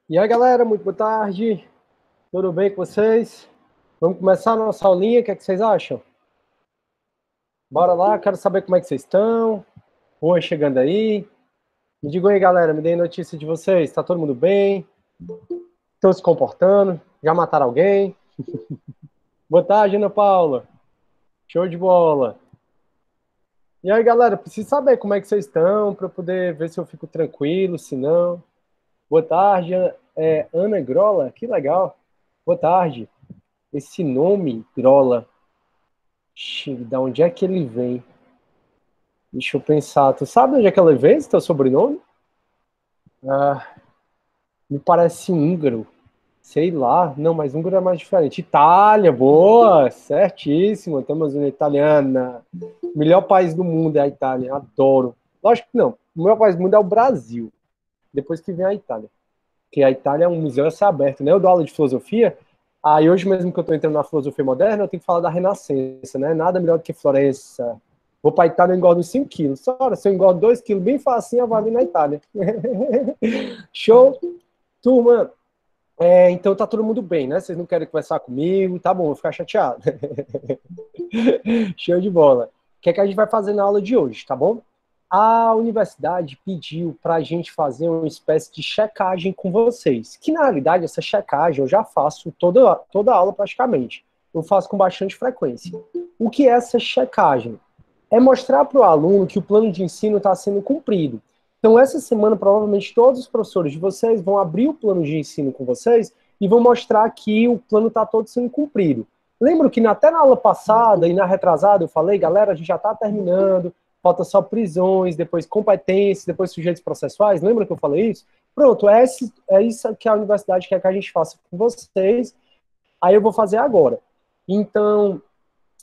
E aí, galera, muito boa tarde. Tudo bem com vocês? Vamos começar a nossa aulinha, o que é que vocês acham? Bora lá, quero saber como é que vocês estão. Oi, chegando aí. Me digam aí, galera, me deem notícia de vocês. Tá todo mundo bem? Estão se comportando? Já mataram alguém? Boa tarde, Ana Paula. Show de bola. E aí, galera, preciso saber como é que vocês estão para poder ver se eu fico tranquilo, se não. Boa tarde, Ana Grola, que legal. Boa tarde. Esse nome, Grola, da onde é que ele vem? Deixa eu pensar. Tu sabe onde é que ela vem, esse teu sobrenome? Ah, me parece húngaro. Sei lá. Não, mas húngaro é mais diferente. Itália, boa! Certíssimo. Temos uma italiana. Melhor país do mundo é a Itália. Adoro. Lógico que não. O melhor país do mundo é o Brasil. Depois que vem a Itália. Porque a Itália é um museu a céu aberto, né? Eu dou aula de filosofia. Aí hoje mesmo que eu estou entrando na filosofia moderna, eu tenho que falar da Renascença, né? Nada melhor do que Florença. Vou para a Itália e engordo 5 quilos. Ora, se eu engordo 2 quilos bem facinho, eu vou ali na Itália. Show? Turma, então tá todo mundo bem, né? Vocês não querem conversar comigo? Tá bom, eu vou ficar chateado. Show de bola. O que é que a gente vai fazer na aula de hoje, tá bom? A universidade pediu para a gente fazer uma espécie de checagem com vocês, que na realidade essa checagem eu já faço toda aula praticamente. Eu faço com bastante frequência. O que é essa checagem? É mostrar para o aluno que o plano de ensino está sendo cumprido. Então, essa semana, provavelmente, todos os professores de vocês vão abrir o plano de ensino com vocês e vão mostrar que o plano está todo sendo cumprido. Lembro que até na aula passada e na retrasada eu falei, galera, a gente já está terminando, falta só prisões, depois competências, depois sujeitos processuais. Lembra que eu falei isso? Pronto, é isso que a universidade quer que a gente faça com vocês. Aí eu vou fazer agora. Então,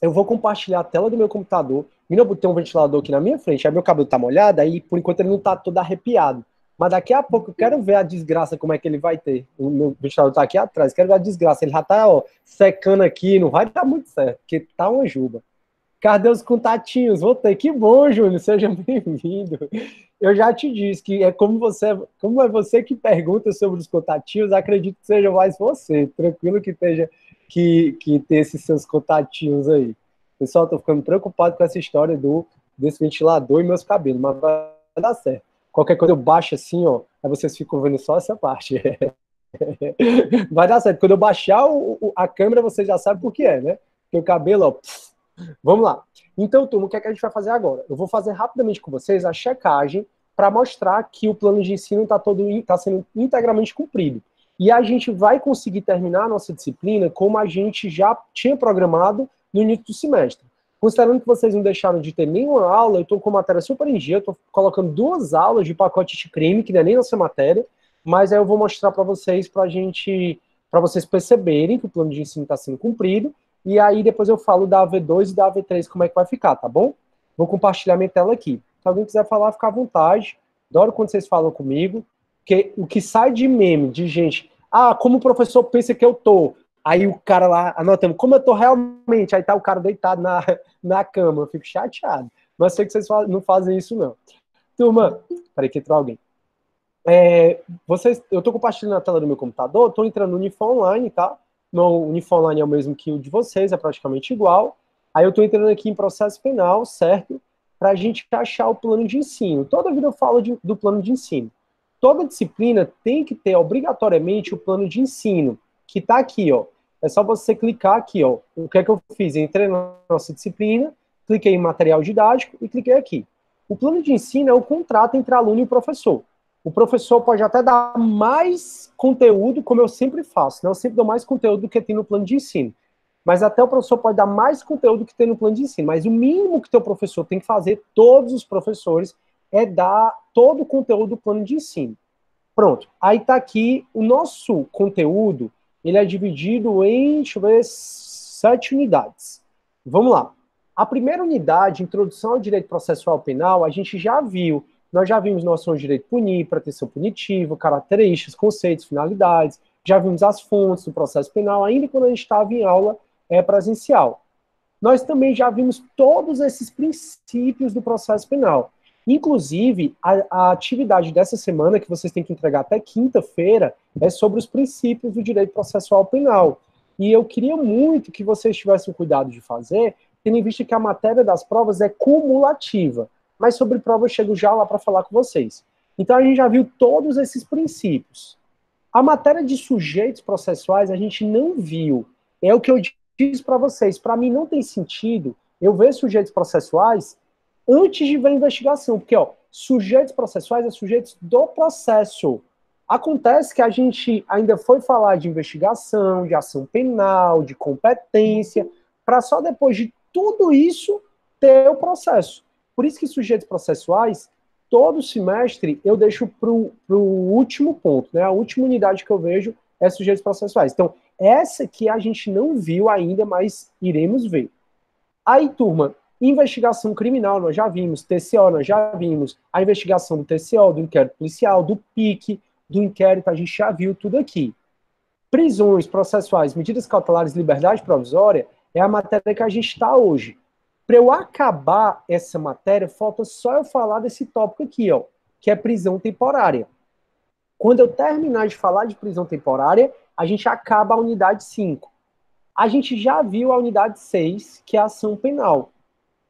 eu vou compartilhar a tela do meu computador. Menina, eu tenho um ventilador aqui na minha frente, aí meu cabelo tá molhado, aí por enquanto ele não tá todo arrepiado. Mas daqui a pouco eu quero ver a desgraça, como é que ele vai ter. O meu ventilador tá aqui atrás, quero ver a desgraça. Ele já tá, ó, secando aqui, não vai dar muito certo, porque tá uma juba. Cadê os contatinhos? Voltei. Que bom, Júnior, seja bem-vindo. Eu já te disse que como é você que pergunta sobre os contatinhos, acredito que seja mais você. Tranquilo que esteja que ter esses seus contatinhos aí. Pessoal, tô ficando preocupado com essa história desse ventilador e meus cabelos, mas vai dar certo. Qualquer coisa eu baixo assim, ó, aí vocês ficam vendo só essa parte. Vai dar certo. Quando eu baixar a câmera, você já sabe por que é, né? Porque o cabelo, ó, vamos lá. Então, turma, o que é que a gente vai fazer agora? Eu vou fazer rapidamente com vocês a checagem para mostrar que o plano de ensino está sendo integralmente cumprido. E a gente vai conseguir terminar a nossa disciplina como a gente já tinha programado no início do semestre. Considerando que vocês não deixaram de ter nenhuma aula, eu estou com matéria super em dia, estou colocando 2 aulas de pacote de crime, que não é nem nossa matéria, mas aí eu vou mostrar para vocês, para vocês perceberem que o plano de ensino está sendo cumprido, e aí depois eu falo da AV2 e da AV3 como é que vai ficar, tá bom? Vou compartilhar minha tela aqui. Se alguém quiser falar, fica à vontade. Adoro quando vocês falam comigo, porque o que sai de meme, de gente, como o professor pensa que eu tô, aí o cara lá anotando como eu tô realmente, aí tá o cara deitado na cama, eu fico chateado. Mas sei que vocês não fazem isso, não. Turma, peraí que entrou alguém. Eu estou compartilhando a tela do meu computador, estou entrando no Unifó Online, tá? Meu Unifó Online é o mesmo que o de vocês, é praticamente igual. Aí eu estou entrando aqui em processo penal, certo? Para a gente achar o plano de ensino. Toda vida eu falo do plano de ensino. Toda disciplina tem que ter obrigatoriamente o plano de ensino, que está aqui, ó. É só você clicar aqui, ó. O que é que eu fiz? Entrei na nossa disciplina, cliquei em material didático e cliquei aqui. O plano de ensino é o contrato entre aluno e professor. O professor pode até dar mais conteúdo, como eu sempre faço, né? Eu sempre dou mais conteúdo do que tem no plano de ensino. Mas até o professor pode dar mais conteúdo que tem no plano de ensino. Mas o mínimo que o teu professor tem que fazer, todos os professores, é dar todo o conteúdo do plano de ensino. Pronto. Aí está aqui o nosso conteúdo, ele é dividido em, deixa eu ver, 7 unidades. Vamos lá. A primeira unidade, Introdução ao Direito Processual Penal, a gente já viu. Nós já vimos noção de direito punir, proteção punitiva, características, conceitos, finalidades, já vimos as fontes do processo penal, ainda quando a gente estava em aula presencial. Nós também já vimos todos esses princípios do processo penal. Inclusive, a atividade dessa semana, que vocês têm que entregar até quinta-feira, é sobre os princípios do direito processual penal. E eu queria muito que vocês tivessem cuidado de fazer, tendo em vista que a matéria das provas é cumulativa. Mas sobre prova eu chego já lá para falar com vocês. Então a gente já viu todos esses princípios. A matéria de sujeitos processuais a gente não viu. É o que eu disse para vocês. Para mim não tem sentido eu ver sujeitos processuais antes de ver a investigação, porque ó, sujeitos processuais é sujeitos do processo. Acontece que a gente ainda foi falar de investigação, de ação penal, de competência, para só depois de tudo isso ter o processo. Por isso que sujeitos processuais, todo semestre eu deixo para o último ponto, né? A última unidade que eu vejo é sujeitos processuais. Então, essa que a gente não viu ainda, mas iremos ver. Aí, turma, investigação criminal, nós já vimos, TCO, nós já vimos, a investigação do TCO, do inquérito policial, do PIC, do inquérito, a gente já viu tudo aqui. Prisões processuais, medidas cautelares, liberdade provisória, é a matéria que a gente está hoje. Para eu acabar essa matéria, falta só eu falar desse tópico aqui, ó, que é prisão temporária. Quando eu terminar de falar de prisão temporária, a gente acaba a unidade 5. A gente já viu a unidade 6, que é a ação penal.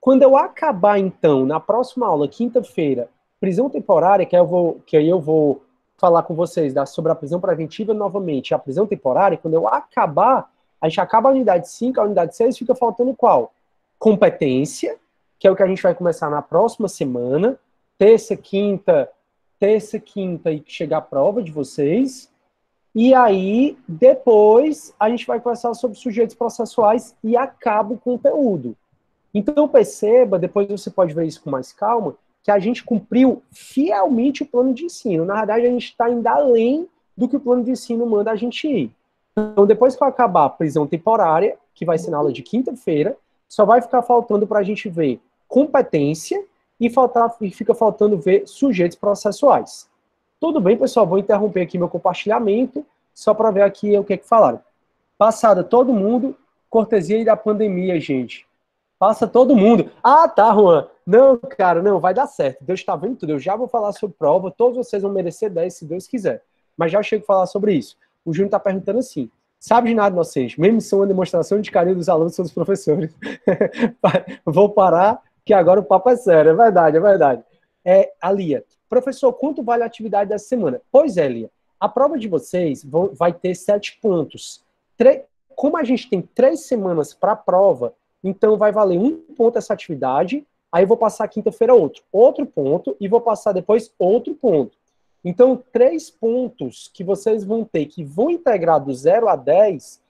Quando eu acabar, então, na próxima aula, quinta-feira, prisão temporária, que aí eu vou falar com vocês sobre a prisão preventiva novamente, a prisão temporária, quando eu acabar, a gente acaba a unidade 5, a unidade 6 fica faltando qual? Competência, que é o que a gente vai começar na próxima semana, terça, quinta, e chegar a prova de vocês. E aí, depois, a gente vai conversar sobre sujeitos processuais e acaba o conteúdo. Então, perceba, depois você pode ver isso com mais calma, que a gente cumpriu fielmente o plano de ensino. Na verdade, a gente está indo além do que o plano de ensino manda a gente ir. Então, depois que eu acabar a prisão temporária, que vai ser na aula de quinta-feira, só vai ficar faltando para a gente ver competência e fica faltando ver sujeitos processuais. Tudo bem, pessoal? Vou interromper aqui meu compartilhamento, só para ver aqui o que é que falaram. Passada todo mundo, cortesia da pandemia, gente. Passa todo mundo. Ah, tá, Juan. Não, cara, não, vai dar certo. Deus está vendo tudo. Eu já vou falar sobre prova. Todos vocês vão merecer 10, se Deus quiser. Mas já chego a falar sobre isso. O Júnior está perguntando assim. Sabe de nada, inocente. Mesmo são uma demonstração de carinho dos alunos sobre os professores. Vou parar, que agora o papo é sério. É verdade, é verdade. A Lia. Professor, quanto vale a atividade dessa semana? Pois é, Lia. A prova de vocês vai ter 7 pontos. Como a gente tem 3 semanas para a prova, então vai valer 1 ponto essa atividade, aí eu vou passar quinta-feira outro ponto, e vou passar depois outro ponto. Então, 3 pontos que vocês vão ter, que vão integrar do 0 a 10,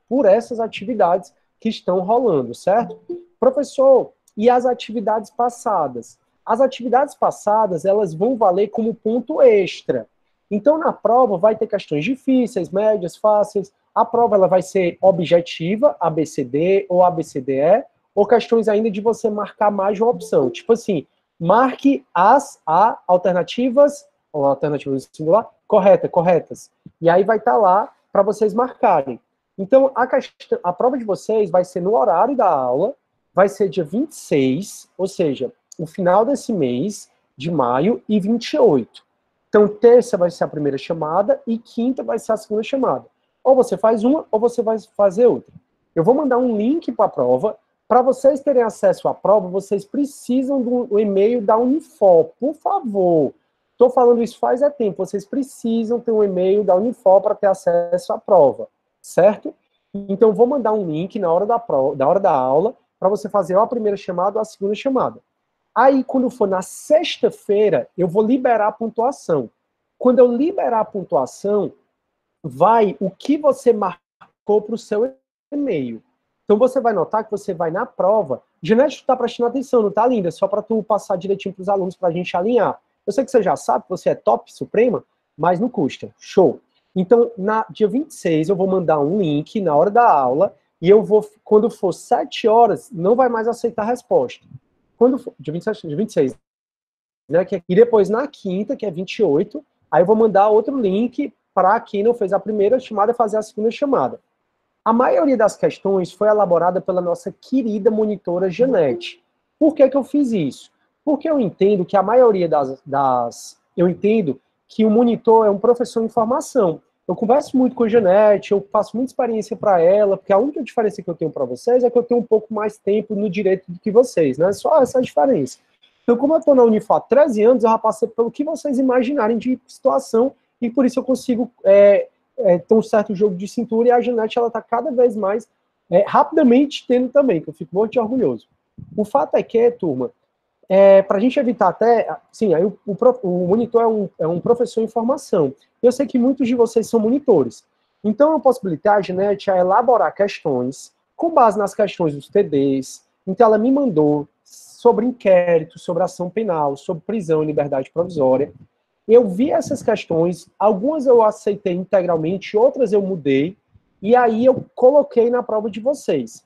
por essas atividades que estão rolando, certo? Professor, e as atividades passadas? As atividades passadas, elas vão valer como ponto extra. Então, na prova, vai ter questões difíceis, médias, fáceis. A prova ela vai ser objetiva, ABCD ou ABCDE, ou questões ainda de você marcar mais de uma opção. Tipo assim, marque as alternativas, ou alternativas singular, corretas. E aí vai estar lá para vocês marcarem. Então, a prova de vocês vai ser no horário da aula, vai ser dia 26, ou seja, o final desse mês, de maio, e 28. Então, terça vai ser a primeira chamada e quinta vai ser a segunda chamada. Ou você faz uma, ou você vai fazer outra. Eu vou mandar um link para a prova. Para vocês terem acesso à prova, vocês precisam do e-mail da Unifor. Por favor. Estou falando isso faz tempo. Vocês precisam ter um e-mail da Unifor para ter acesso à prova. Certo? Então, eu vou mandar um link na hora da aula para você fazer ou a primeira chamada ou a segunda chamada. Aí, quando for na sexta-feira, eu vou liberar a pontuação. Quando eu liberar a pontuação, vai o que você marcou para o seu e-mail. Então, você vai notar que você vai na prova. Janete, tu tá prestando atenção, não tá, linda? Só para tu passar direitinho para os alunos, para a gente alinhar. Eu sei que você já sabe que você é top suprema, mas não custa. Show. Então, dia 26, eu vou mandar um link na hora da aula e eu vou, quando for 7 horas, não vai mais aceitar a resposta. Quando for, dia 27, dia 26, né? E depois na quinta, que é 28, aí eu vou mandar outro link para quem não fez a primeira chamada fazer a segunda chamada. A maioria das questões foi elaborada pela nossa querida monitora Janete. Por que que eu fiz isso? Porque eu entendo que a maioria eu entendo que o monitor é um professor em formação. Eu converso muito com a Janete, eu passo muita experiência para ela, porque a única diferença que eu tenho para vocês é que eu tenho um pouco mais tempo no direito do que vocês, né? Só essa diferença. Então, como eu estou na Unifor há 13 anos, eu já passei pelo que vocês imaginarem de situação, e por isso eu consigo ter um certo jogo de cintura, e a Janete, ela está cada vez mais rapidamente tendo também, que eu fico muito orgulhoso. O fato é que, turma, para a gente evitar até, sim, aí o monitor é um professor em formação. Eu sei que muitos de vocês são monitores. Então, eu possibilitar a Janete a elaborar questões com base nas questões dos TDs. Então, ela me mandou sobre inquérito, sobre ação penal, sobre prisão e liberdade provisória. Eu vi essas questões, algumas eu aceitei integralmente, outras eu mudei, e aí eu coloquei na prova de vocês.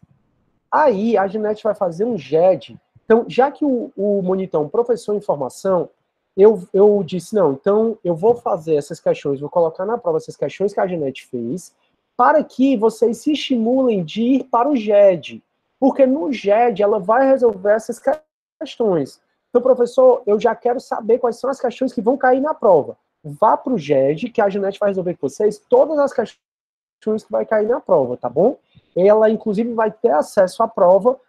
Aí a Janete vai fazer um GED. Então, já que o monitor é um professor em formação, eu disse, não, então eu vou fazer essas questões, vou colocar na prova essas questões que a Janete fez, para que vocês se estimulem de ir para o GED. Porque no GED ela vai resolver essas questões. Então, professor, eu já quero saber quais são as questões que vão cair na prova. Vá para o GED, que a Janete vai resolver com vocês todas as questões que vai cair na prova, tá bom? Ela, inclusive, vai ter acesso à prova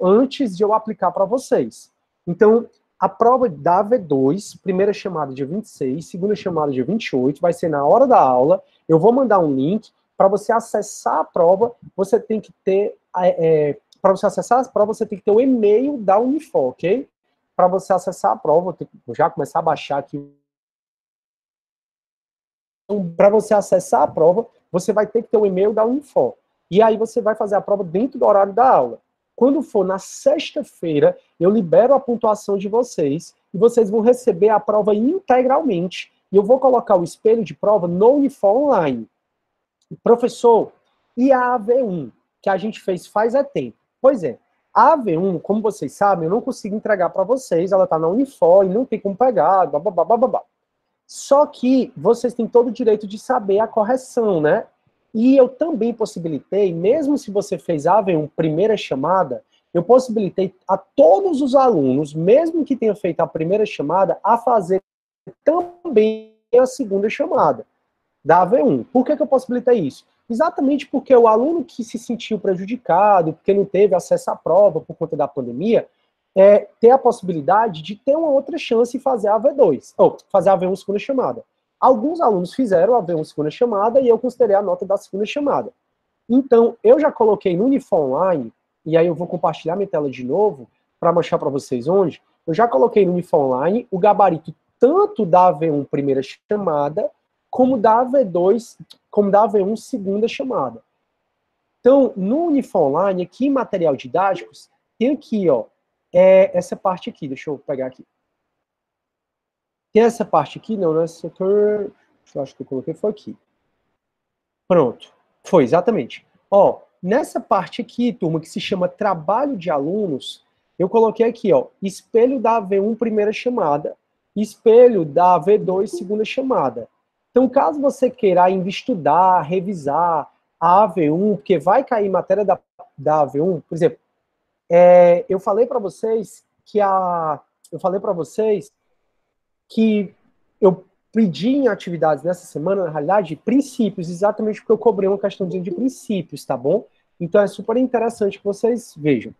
antes de eu aplicar para vocês. Então, a prova da V2, primeira chamada dia 26, segunda chamada dia 28, vai ser na hora da aula. Eu vou mandar um link para você acessar a prova. Você tem que ter, para você acessar a prova, você tem que ter o e-mail da Unifor, ok? Para você acessar a prova, vou já começar a baixar aqui. Então, para você acessar a prova, você vai ter que ter o e-mail da Unifor. E aí você vai fazer a prova dentro do horário da aula. Quando for na sexta-feira, eu libero a pontuação de vocês e vocês vão receber a prova integralmente. E eu vou colocar o espelho de prova no Unifor Online. Professor, e a AV1, que a gente fez faz tempo? Pois é, a AV1, como vocês sabem, eu não consigo entregar para vocês, ela está na Unifor e não tem como pegar, babá. Só que vocês têm todo o direito de saber a correção, né? E eu também possibilitei, mesmo se você fez a AV1 primeira chamada, eu possibilitei a todos os alunos, mesmo que tenha feito a primeira chamada, a fazer também a segunda chamada da AV1. Por que eu possibilitei isso? Exatamente porque o aluno que se sentiu prejudicado, porque não teve acesso à prova por conta da pandemia, ter a possibilidade de ter uma outra chance e fazer a AV2, ou fazer a AV1 segunda chamada. Alguns alunos fizeram a AV1 segunda chamada e eu considerei a nota da segunda chamada. Então, eu já coloquei no Unifor Online, e aí eu vou compartilhar minha tela de novo, para mostrar para vocês onde, eu já coloquei no Unifor Online o gabarito tanto da AV1 primeira chamada, como da AV2, como da AV1 segunda chamada. Então, no Unifor Online, aqui em material didáticos, tem aqui, ó, essa parte aqui, deixa eu pegar aqui. Tem essa parte aqui, não, né? Eu acho que eu coloquei foi aqui. Pronto, foi, exatamente. Ó, nessa parte aqui, turma, que se chama trabalho de alunos, eu coloquei aqui, ó, espelho da AV1 primeira chamada, espelho da AV2 segunda chamada. Então, caso você queira ainda estudar, revisar a AV1, porque vai cair matéria da AV1, por exemplo, eu falei para vocês que eu pedi em atividades nessa semana, na realidade, princípios, exatamente porque eu cobrei uma questãozinha de princípios, tá bom? Então é super interessante que vocês vejam.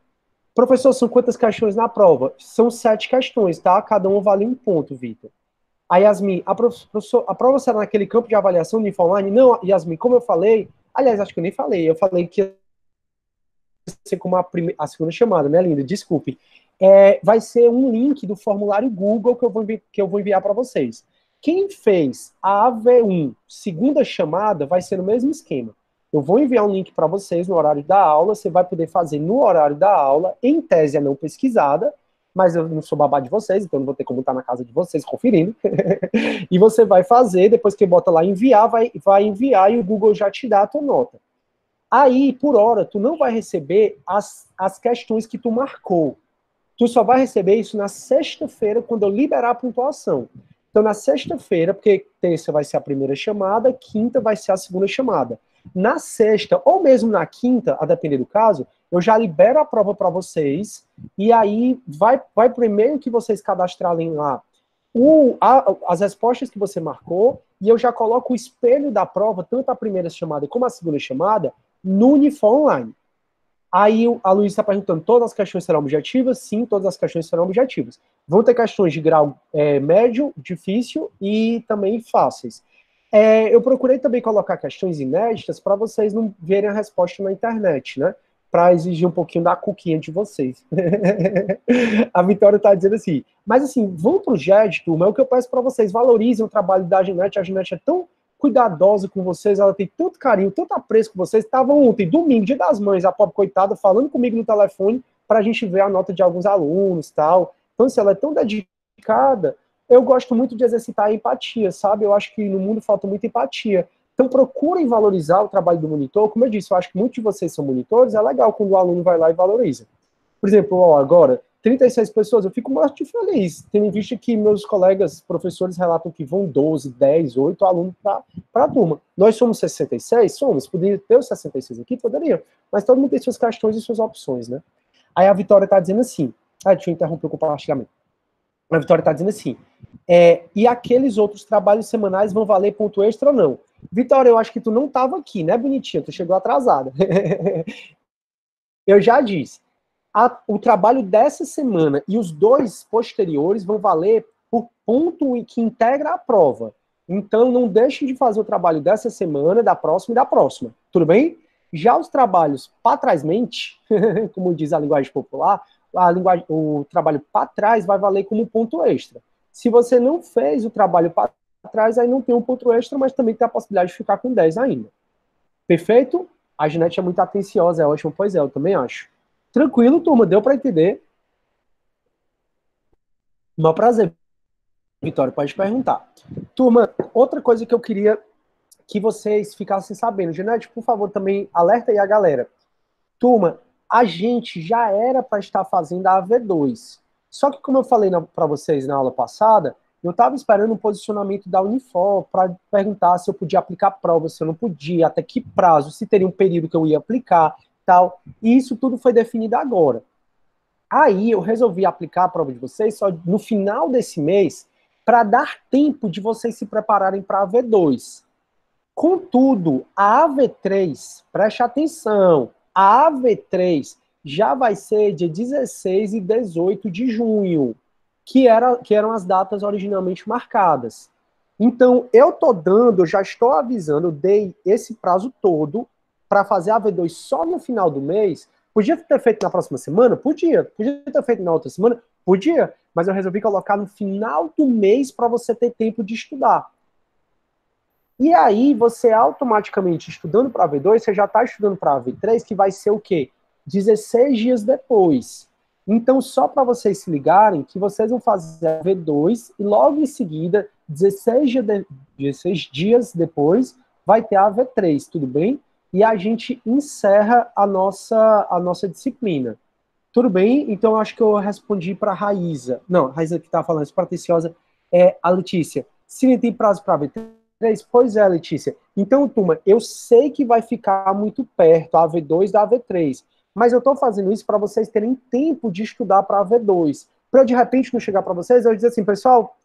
Professor, são quantas questões na prova? São 7 questões, tá? Cada uma vale 1 ponto, Vitor. A Yasmin, a prova será naquele campo de avaliação do Unifor Online? Não, Yasmin, como eu falei, aliás, acho que eu nem falei, eu falei que ia ser como a segunda chamada, né, linda? Desculpe. Vai ser um link do formulário Google que eu vou enviar para vocês. Quem fez a AV1 segunda chamada vai ser no mesmo esquema. Eu vou enviar um link para vocês no horário da aula, você vai poder fazer no horário da aula, em tese é não pesquisada, mas eu não sou babá de vocês, então não vou ter como estar na casa de vocês conferindo. E você vai fazer, depois que bota lá enviar, vai enviar e o Google já te dá a tua nota. Aí, por hora, tu não vai receber as questões que tu marcou. Tu só vai receber isso na sexta-feira, quando eu liberar a pontuação. Então, na sexta-feira, porque terça vai ser a primeira chamada, quinta vai ser a segunda chamada. Na sexta, ou mesmo na quinta, a depender do caso, eu já libero a prova para vocês, e aí vai para o e-mail que vocês cadastrarem lá as respostas que você marcou, e eu já coloco o espelho da prova, tanto a primeira chamada como a segunda chamada, no Unifor Online. Aí a Luísa está perguntando, todas as questões serão objetivas? Sim, todas as questões serão objetivas. Vão ter questões de grau médio, difícil e também fáceis. Eu procurei também colocar questões inéditas para vocês não verem a resposta na internet, né? Para exigir um pouquinho da cuquinha de vocês. A Vitória está dizendo assim, mas assim, vão para o GED, turma, é o que eu peço para vocês, valorizem o trabalho da Ginete, a Ginete é tão cuidadosa com vocês, ela tem tanto carinho, tanto apreço com vocês. Estava ontem, domingo, dia das mães, a pobre coitada, falando comigo no telefone para a gente ver a nota de alguns alunos e tal. Então, se ela é tão dedicada, eu gosto muito de exercitar a empatia, sabe? Eu acho que no mundo falta muita empatia. Então, procurem valorizar o trabalho do monitor. Como eu disse, eu acho que muitos de vocês são monitores, é legal quando o aluno vai lá e valoriza. Por exemplo, ó, agora, 36 pessoas, eu fico muito feliz, tendo em vista que meus colegas professores relatam que vão 12, 10, 8 alunos para a turma. Nós somos 66? Somos. Poderia ter os 66 aqui? Poderia. Mas todo mundo tem suas questões e suas opções, né? Aí a Vitória está dizendo assim, deixa eu interromper o compartilhamento. A Vitória está dizendo assim, e aqueles outros trabalhos semanais vão valer ponto extra ou não? Vitória, eu acho que tu não estava aqui, né, bonitinha? Tu chegou atrasada. Eu já disse. O trabalho dessa semana e os 2 posteriores vão valer por ponto que integra a prova. Então, não deixem de fazer o trabalho dessa semana, da próxima e da próxima. Tudo bem? Já os trabalhos para trásmente, como diz a linguagem popular, o trabalho para trás vai valer como ponto extra. Se você não fez o trabalho para trás, aí não tem um ponto extra, mas também tem a possibilidade de ficar com 10 ainda. Perfeito? A Ginete é muito atenciosa, é ótimo, pois é, eu também acho. Tranquilo, turma, deu para entender? Meu prazer, Vitória, pode perguntar. Turma, outra coisa que eu queria que vocês ficassem sabendo, Ginete, por favor, também alerta aí a galera. Turma, a gente já era para estar fazendo a AV2. Só que, como eu falei para vocês na aula passada, eu estava esperando um posicionamento da Unifor para perguntar se eu podia aplicar prova, se eu não podia, até que prazo, se teria um período que eu ia aplicar, tal. E isso tudo foi definido agora. Aí eu resolvi aplicar a prova de vocês só no final desse mês para dar tempo de vocês se prepararem para a AV2. Contudo, a AV3, preste atenção, a AV3 já vai ser dia 16 e 18 de junho, que eram as datas originalmente marcadas. Então, eu já estou avisando, eu dei esse prazo todo para fazer a AV2 só no final do mês. Podia ter feito na próxima semana? Podia. Podia ter feito na outra semana? Podia. Mas eu resolvi colocar no final do mês para você ter tempo de estudar. E aí, você automaticamente, estudando para a AV2, você já está estudando para a AV3, que vai ser o quê? 16 dias depois. Então, só para vocês se ligarem, que vocês vão fazer a AV2 e logo em seguida, 16 dias depois, vai ter a AV3, tudo bem? E a gente encerra a nossa disciplina. Tudo bem? Então, acho que eu respondi para a Raíza. Não, a Raíza que está falando, isso atenciosa, é a Letícia. Se não tem prazo para a AV3, pois é, Letícia. Então, turma, eu sei que vai ficar muito perto a AV2 da AV3, mas eu estou fazendo isso para vocês terem tempo de estudar para a AV2. Para de repente não chegar para vocês, eu dizer assim, pessoal,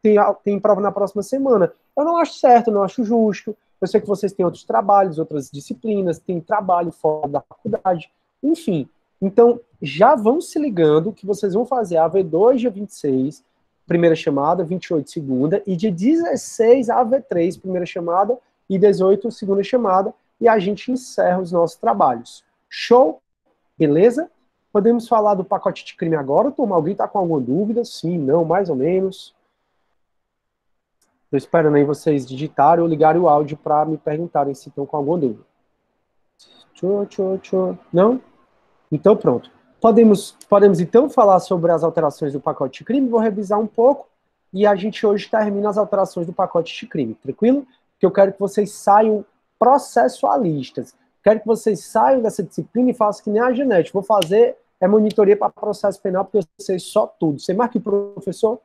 tem prova na próxima semana. Eu não acho certo, não acho justo. Eu sei que vocês têm outros trabalhos, outras disciplinas, tem trabalho fora da faculdade, enfim. Então, já vão se ligando que vocês vão fazer a AV2 dia 26, primeira chamada, 28 segunda, e dia 16 a AV3, primeira chamada, e 18 segunda chamada, e a gente encerra os nossos trabalhos. Show? Beleza? Podemos falar do pacote de crime agora, turma? Alguém está com alguma dúvida? Sim, não, mais ou menos. Estou esperando aí vocês digitarem ou ligarem o áudio para me perguntarem se estão com alguma dúvida. Não? Então pronto. Podemos então falar sobre as alterações do pacote de crime, vou revisar um pouco, e a gente hoje termina as alterações do pacote de crime, tranquilo? Porque eu quero que vocês saiam processualistas. Quero que vocês saiam dessa disciplina e façam que nem a Ginete. Vou fazer monitoria para processo penal, porque eu sei só tudo. Você marca o professor?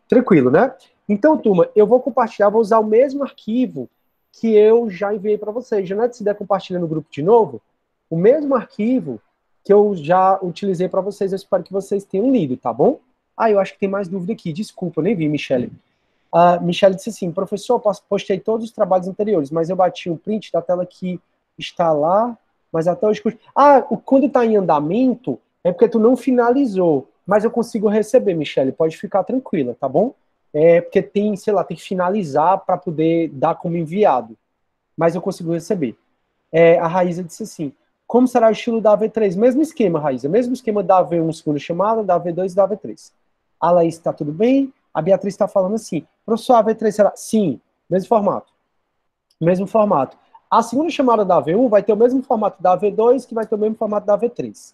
Tranquilo, né? Então, turma, eu vou compartilhar, vou usar o mesmo arquivo que eu já enviei para vocês. Ginete, se der compartilhar no grupo de novo, o mesmo arquivo que eu já utilizei para vocês. Eu espero que vocês tenham lido, tá bom? Eu acho que tem mais dúvida aqui. Desculpa, eu nem vi, Michele. A Michele disse assim, professor, postei todos os trabalhos anteriores, mas eu bati um print da tela que está lá, mas até hoje... Quando está em andamento, é porque tu não finalizou, mas eu consigo receber, Michele, pode ficar tranquila, tá bom? Porque tem, sei lá, tem que finalizar para poder dar como enviado, mas eu consigo receber. A Raíza disse assim, como será o estilo da AV3? Mesmo esquema, Raíza, mesmo esquema da AV1 segunda chamada, da AV2 e da AV3. A Laís está tudo bem? A Beatriz está falando assim, professor, a AV3 será? Sim, mesmo formato. Mesmo formato. A segunda chamada da AV1 vai ter o mesmo formato da AV2, que vai ter o mesmo formato da AV3.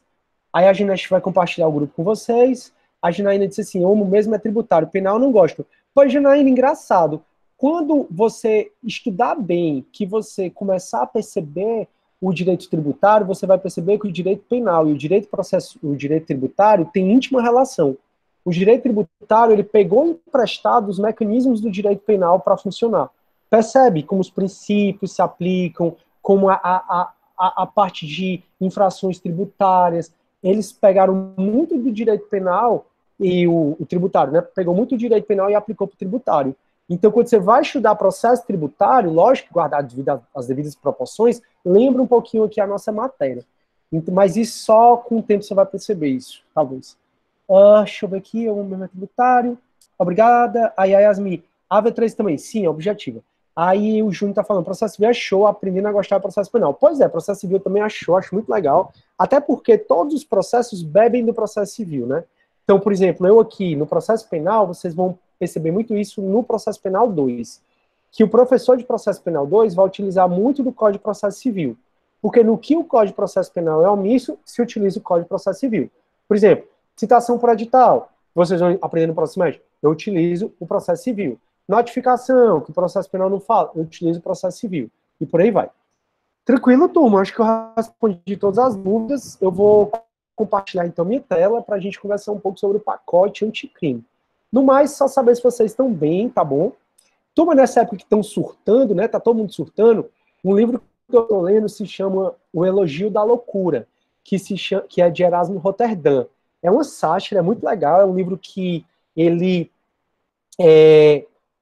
Aí a Gineste vai compartilhar o grupo com vocês. A Janaína disse assim, homo mesmo é tributário, penal eu não gosto. Pois, Janaína, engraçado. Quando você estudar bem, que você começar a perceber o direito tributário, você vai perceber que o direito penal e o direito tributário têm íntima relação. O direito tributário, ele pegou emprestado os mecanismos do direito penal para funcionar. Percebe como os princípios se aplicam, como a parte de infrações tributárias. Eles pegaram muito do direito penal e o tributário, né? Pegou muito o direito penal e aplicou para o tributário. Então, quando você vai estudar processo tributário, lógico, guardar as devidas proporções, lembra um pouquinho aqui a nossa matéria. Mas isso só com o tempo você vai perceber isso, talvez. Deixa eu ver aqui, o meu tributário. Obrigada. Aí a Yasmin, a AV3 também, sim, é objetiva. Aí o Júnior tá falando, processo civil é show, aprendendo a gostar do processo penal. Pois é, processo civil também achou, acho muito legal, até porque todos os processos bebem do processo civil, né? Então, por exemplo, eu aqui no processo penal, vocês vão perceber muito isso no processo penal 2, que o professor de processo penal 2 vai utilizar muito do Código de Processo Civil, porque no que o Código de Processo Penal é omisso, se utiliza o Código de Processo Civil. Por exemplo, citação por edital, vocês vão aprender no próximo semestre, eu utilizo o processo civil. Notificação, que o processo penal não fala, eu utilizo o processo civil. E por aí vai. Tranquilo, turma, acho que eu respondi todas as dúvidas. Eu vou compartilhar então minha tela para a gente conversar um pouco sobre o pacote anticrime. No mais, só saber se vocês estão bem, tá bom? Turma, nessa época que estão surtando, né? Tá todo mundo surtando. Um livro que eu estou lendo se chama O Elogio da Loucura, que é de Erasmo Rotterdam. É uma sátira, é muito legal, é um livro que ele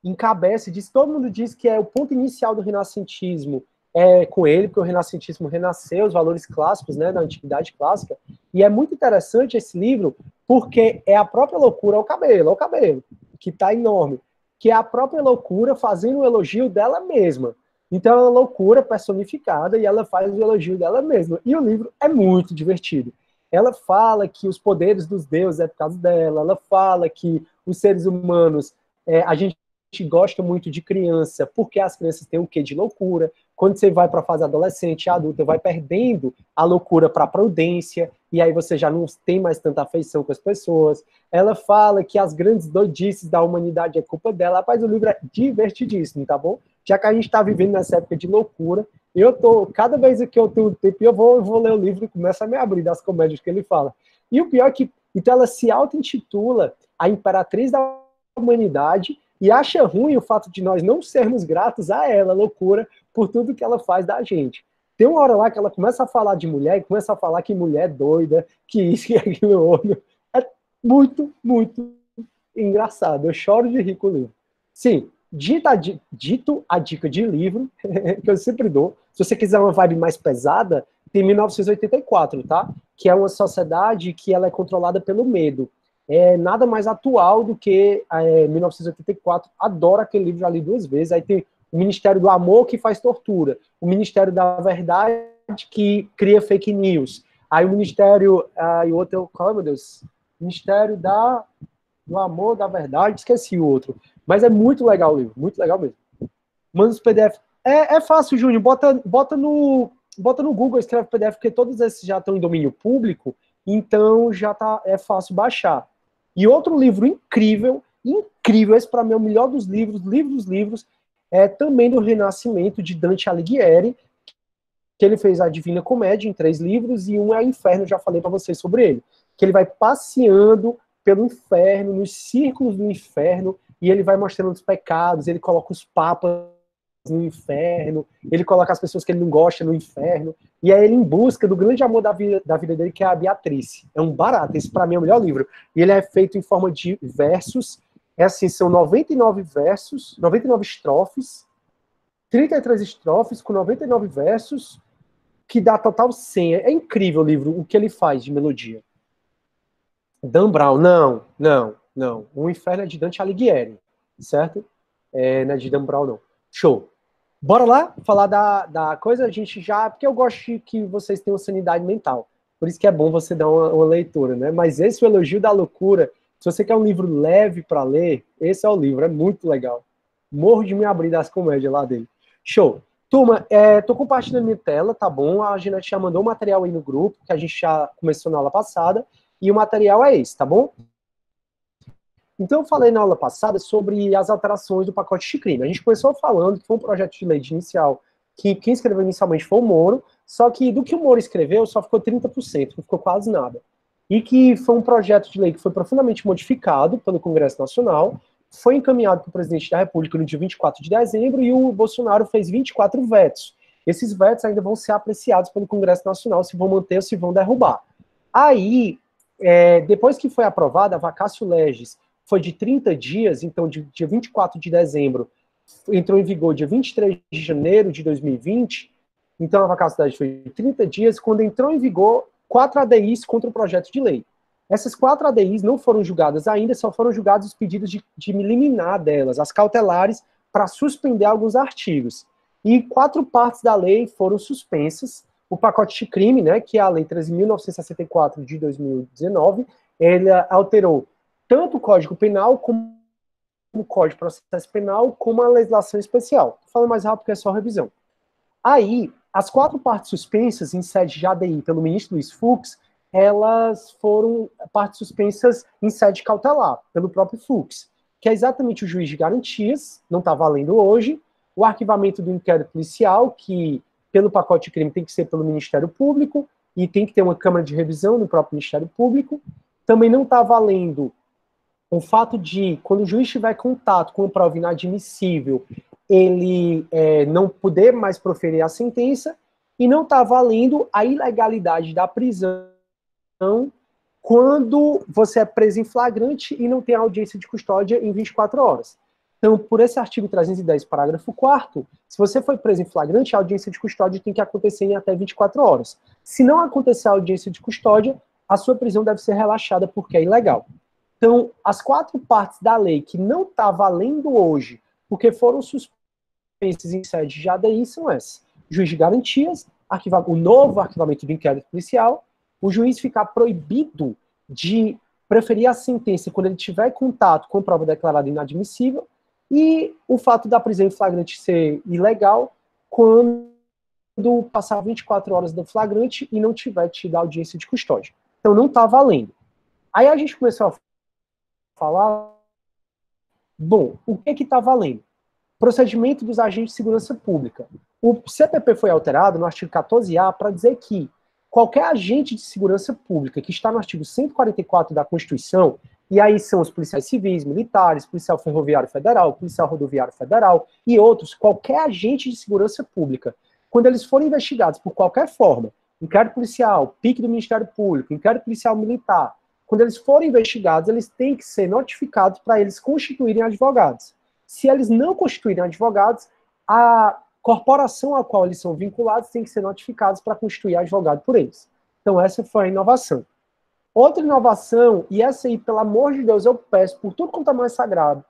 encabeça, todo mundo diz que é o ponto inicial do renascentismo, com ele, porque o renascentismo renasceu, os valores clássicos, né, da antiguidade clássica, e é muito interessante esse livro, porque é a própria loucura ao cabelo, que está enorme, que é a própria loucura fazendo um elogio dela mesma. Então é uma loucura personificada e ela faz o elogio dela mesma. E o livro é muito divertido. Ela fala que os poderes dos deuses é por causa dela, ela fala que os seres humanos, a gente gosta muito de criança, porque as crianças têm o quê de loucura. Quando você vai para a fase adolescente e adulta, vai perdendo a loucura para a prudência, e aí você já não tem mais tanta afeição com as pessoas. Ela fala que as grandes doidices da humanidade é culpa dela. Rapaz, o livro é divertidíssimo, tá bom? Já que a gente está vivendo nessa época de loucura, cada vez que eu tenho tempo, eu vou ler o livro e começo a me abrir das comédias que ele fala. E o pior é que, então ela se auto-intitula a imperatriz da humanidade e acha ruim o fato de nós não sermos gratos a ela, loucura, por tudo que ela faz da gente. Tem uma hora lá que ela começa a falar de mulher, e começa a falar que mulher é doida, que isso e aquilo outro. É muito, muito engraçado. Eu choro de rir com o livro. Sim, dito a dica de livro, que eu sempre dou, se você quiser uma vibe mais pesada, tem 1984, tá? Que é uma sociedade que ela é controlada pelo medo. É nada mais atual do que 1984. Adoro aquele livro, já li 2 vezes. Aí tem o Ministério do Amor, que faz tortura. O Ministério da Verdade, que cria fake news. Aí o Ministério... e o outro... Qual é, meu Deus? Ministério do Amor, da Verdade, esqueci o outro. Mas é muito legal o livro, muito legal mesmo. Manda os PDF. É fácil, Júnior. Bota no Google, escreve PDF, porque todos esses já estão em domínio público, então é fácil baixar. E outro livro incrível, esse para mim é o melhor dos livros, é também do Renascimento, de Dante Alighieri, que ele fez a Divina Comédia em 3 livros, e um é o Inferno, já falei para vocês sobre ele. Que ele vai passeando pelo inferno, nos círculos do inferno, e ele vai mostrando os pecados, ele coloca os papas no inferno, ele coloca as pessoas que ele não gosta no inferno, e é ele em busca do grande amor da vida dele, que é a Beatrice. É um barato, esse para mim é o melhor livro. E ele é feito em forma de versos, é assim, são 99 versos, 99 estrofes, 33 estrofes com 99 versos, que dá total 100. É incrível o livro, o que ele faz de melodia. Dan Brown, não. O Inferno é de Dante Alighieri, certo? Não é de Dan Brown, não. Show. Bora lá falar da coisa? A gente já... Porque eu gosto que vocês tenham sanidade mental. Por isso que é bom você dar uma leitura, né? Mas esse, O Elogio da Loucura, se você quer um livro leve para ler, esse é o livro, é muito legal. Morro de me abrir das comédias lá dele. Show. Turma, tô compartilhando minha tela, tá bom? A Ginete já mandou o material aí no grupo, que a gente já começou na aula passada, e o material é esse, tá bom? Então, eu falei na aula passada sobre as alterações do pacote de crime. A gente começou falando que foi um projeto de lei de inicial, que quem escreveu inicialmente foi o Moro, só que do que o Moro escreveu, só ficou 30%, não ficou quase nada. E que foi um projeto de lei que foi profundamente modificado pelo Congresso Nacional, foi encaminhado para o presidente da República no dia 24 de dezembro, e o Bolsonaro fez 24 vetos. Esses vetos ainda vão ser apreciados pelo Congresso Nacional, se vão manter ou se vão derrubar. Aí, depois que foi aprovada, a vacatio legis foi de 30 dias, então de dia 24 de dezembro, entrou em vigor dia 23 de janeiro de 2020, então a vacatio legis foi de 30 dias, quando entrou em vigor 4 ADIs contra o projeto de lei. Essas 4 ADIs não foram julgadas ainda, só foram julgados os pedidos de liminar delas, as cautelares, para suspender alguns artigos. E 4 partes da lei foram suspensas. O pacote de crime, né, que é a Lei 13.964 de 2019, ele alterou tanto o Código Penal como o Código de Processo Penal, como a legislação especial. Vou falar mais rápido porque é só revisão. Aí, as 4 partes suspensas em sede de ADI pelo ministro Luiz Fux, elas foram partes suspensas em sede cautelar, pelo próprio Fux, que é exatamente o juiz de garantias, não está valendo hoje, o arquivamento do inquérito policial, que pelo pacote de crime tem que ser pelo Ministério Público, e tem que ter uma Câmara de Revisão no próprio Ministério Público. Também não está valendo o fato de, quando o juiz tiver contato com prova inadmissível, ele não poder mais proferir a sentença, e não está valendo a ilegalidade da prisão quando você é preso em flagrante e não tem audiência de custódia em 24 horas. Então, por esse artigo 310, parágrafo 4º, se você foi preso em flagrante, a audiência de custódia tem que acontecer em até 24 horas. Se não acontecer a audiência de custódia, a sua prisão deve ser relaxada porque é ilegal. Então, as 4 partes da lei que não está valendo hoje, porque foram suspensas em sede de ADI, são essas: juiz de garantias, o novo arquivamento do inquérito policial, o juiz ficar proibido de preferir a sentença quando ele tiver contato com prova declarada inadmissível, e o fato da prisão em flagrante ser ilegal quando passar 24 horas do flagrante e não tiver tido audiência de custódia. Então, não está valendo. Aí a gente começou a falar, bom, o que está valendo? Procedimento dos agentes de segurança pública. O CPP foi alterado no artigo 14A para dizer que qualquer agente de segurança pública que está no artigo 144 da Constituição, e aí são os policiais civis, militares, policial ferroviário federal, policial rodoviário federal e outros, qualquer agente de segurança pública, quando eles forem investigados por qualquer forma, inquérito policial, PIC do Ministério Público, inquérito policial militar, quando eles forem investigados, eles têm que ser notificados para eles constituírem advogados. Se eles não constituírem advogados, a corporação a qual eles são vinculados tem que ser notificados para constituir advogado por eles. Então, essa foi a inovação. Outra inovação, e essa aí, pelo amor de Deus, eu peço por tudo quanto é mais sagrado,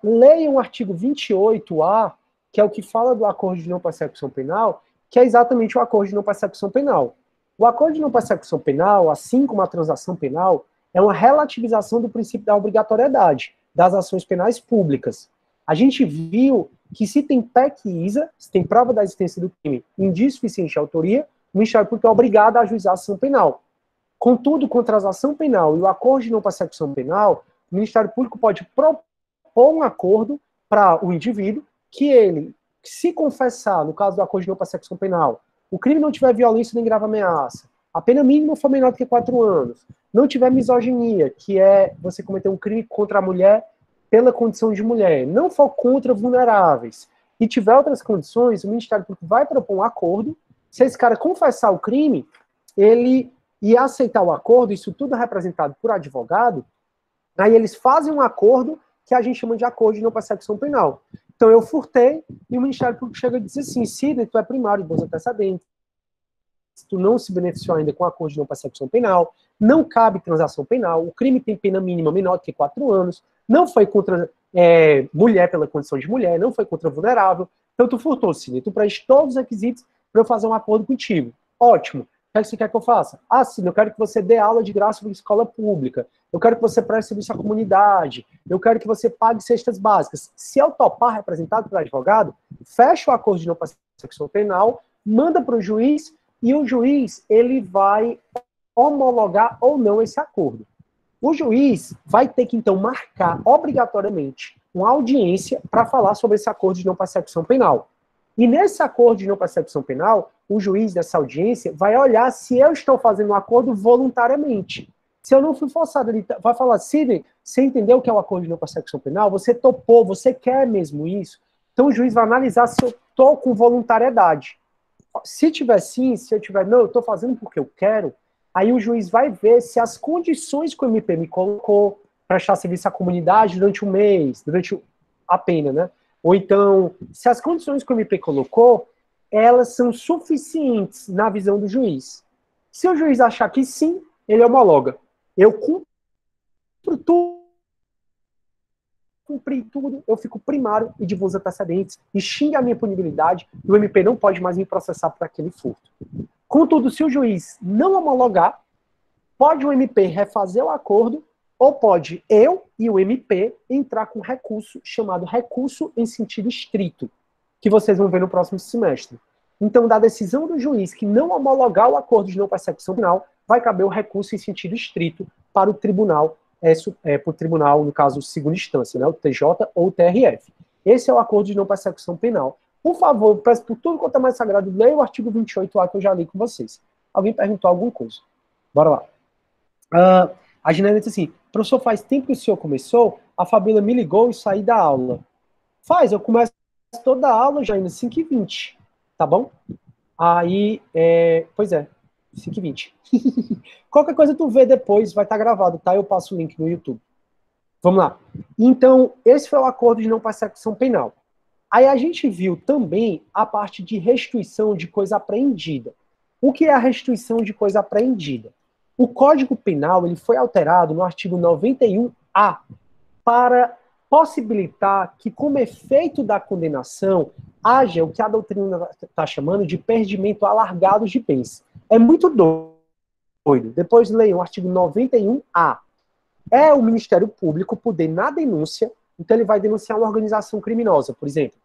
leiam o artigo 28A, que é o que fala do acordo de não persecução penal, que é exatamente o acordo de não persecução penal. O acordo de não persecução penal, assim como a transação penal, é uma relativização do princípio da obrigatoriedade das ações penais públicas. A gente viu que se tem PEC e ISA, se tem prova da existência do crime indício suficiente de autoria, o Ministério Público é obrigado a ajuizar a ação penal. Contudo, contra a ação penal e o acordo de não persecução penal, o Ministério Público pode propor um acordo para o indivíduo que ele, se confessar, no caso do acordo de não persecução penal, o crime não tiver violência nem grave ameaça, a pena mínima for menor do que 4 anos, não tiver misoginia, que é você cometer um crime contra a mulher pela condição de mulher, não for contra vulneráveis, e tiver outras condições, o Ministério Público vai propor um acordo. Se esse cara confessar o crime, ele ia aceitar o acordo, isso tudo é representado por advogado, aí eles fazem um acordo que a gente chama de acordo de não persecução penal. Então eu furtei e o Ministério Público chega e diz assim, Sidney, tu é primário de bons antecedentes, tu não se beneficiou ainda com o acordo de não persecução penal, não cabe transação penal, o crime tem pena mínima menor do que 4 anos, não foi contra mulher pela condição de mulher, não foi contra vulnerável, então tu furtou, Sidney, tu preenche todos os requisitos para eu fazer um acordo contigo. Ótimo. O que você quer que eu faça? Ah, Sidney, eu quero que você dê aula de graça para escola pública, eu quero que você preste serviço à comunidade, eu quero que você pague cestas básicas. Se eu topar representado pelo advogado, fecha o acordo de não persecução penal, manda para o juiz, e o juiz ele vai homologar ou não esse acordo. O juiz vai ter que, então, marcar obrigatoriamente uma audiência para falar sobre esse acordo de não persecução penal. E nesse acordo de não persecução penal, o juiz dessa audiência vai olhar se eu estou fazendo um acordo voluntariamente. Se eu não fui forçado, ele vai falar, Sidney, você entendeu o que é o acordo de não persecução penal? Você topou, você quer mesmo isso? Então o juiz vai analisar se eu estou com voluntariedade. Se tiver sim, se eu tiver não, eu estou fazendo porque eu quero, aí o juiz vai ver se as condições que o MP me colocou, prestar serviço à comunidade durante um mês, durante a pena, né? Ou então, se as condições que o MP colocou, elas são suficientes na visão do juiz. Se o juiz achar que sim, ele homologa. Eu cumpri tudo, eu fico primário e de bons antecedentes, e xinga a minha punibilidade, e o MP não pode mais me processar por aquele furto. Contudo, se o juiz não homologar, pode o MP refazer o acordo, ou pode eu e o MP entrar com recurso chamado recurso em sentido estrito, que vocês vão ver no próximo semestre. Então, da decisão do juiz que não homologar o acordo de não persecução penal, vai caber o recurso em sentido estrito para o tribunal, para o tribunal, no caso, segunda instância, né, o TJ ou o TRF. Esse é o acordo de não persecução penal. Por favor, peço por tudo quanto é mais sagrado, leia o artigo 28A que eu já li com vocês. Alguém perguntou alguma coisa? Bora lá. A Ginela disse assim, professor, faz tempo que o senhor começou, a Fabíola me ligou e saí da aula. Faz, eu começo toda a aula já indo 5h20, tá bom? Aí, pois é, 5h20. Qualquer coisa tu vê depois, vai estar gravado, tá? Eu passo o link no YouTube. Vamos lá. Então, esse foi o acordo de não persecução penal. Aí a gente viu também a parte de restituição de coisa apreendida. O que é a restituição de coisa apreendida? O Código Penal ele foi alterado no artigo 91A para possibilitar que, como efeito da condenação, haja o que a doutrina está chamando de perdimento alargado de bens. É muito doido. Depois leiam o artigo 91A. É o Ministério Público poder, na denúncia, então ele vai denunciar uma organização criminosa, por exemplo.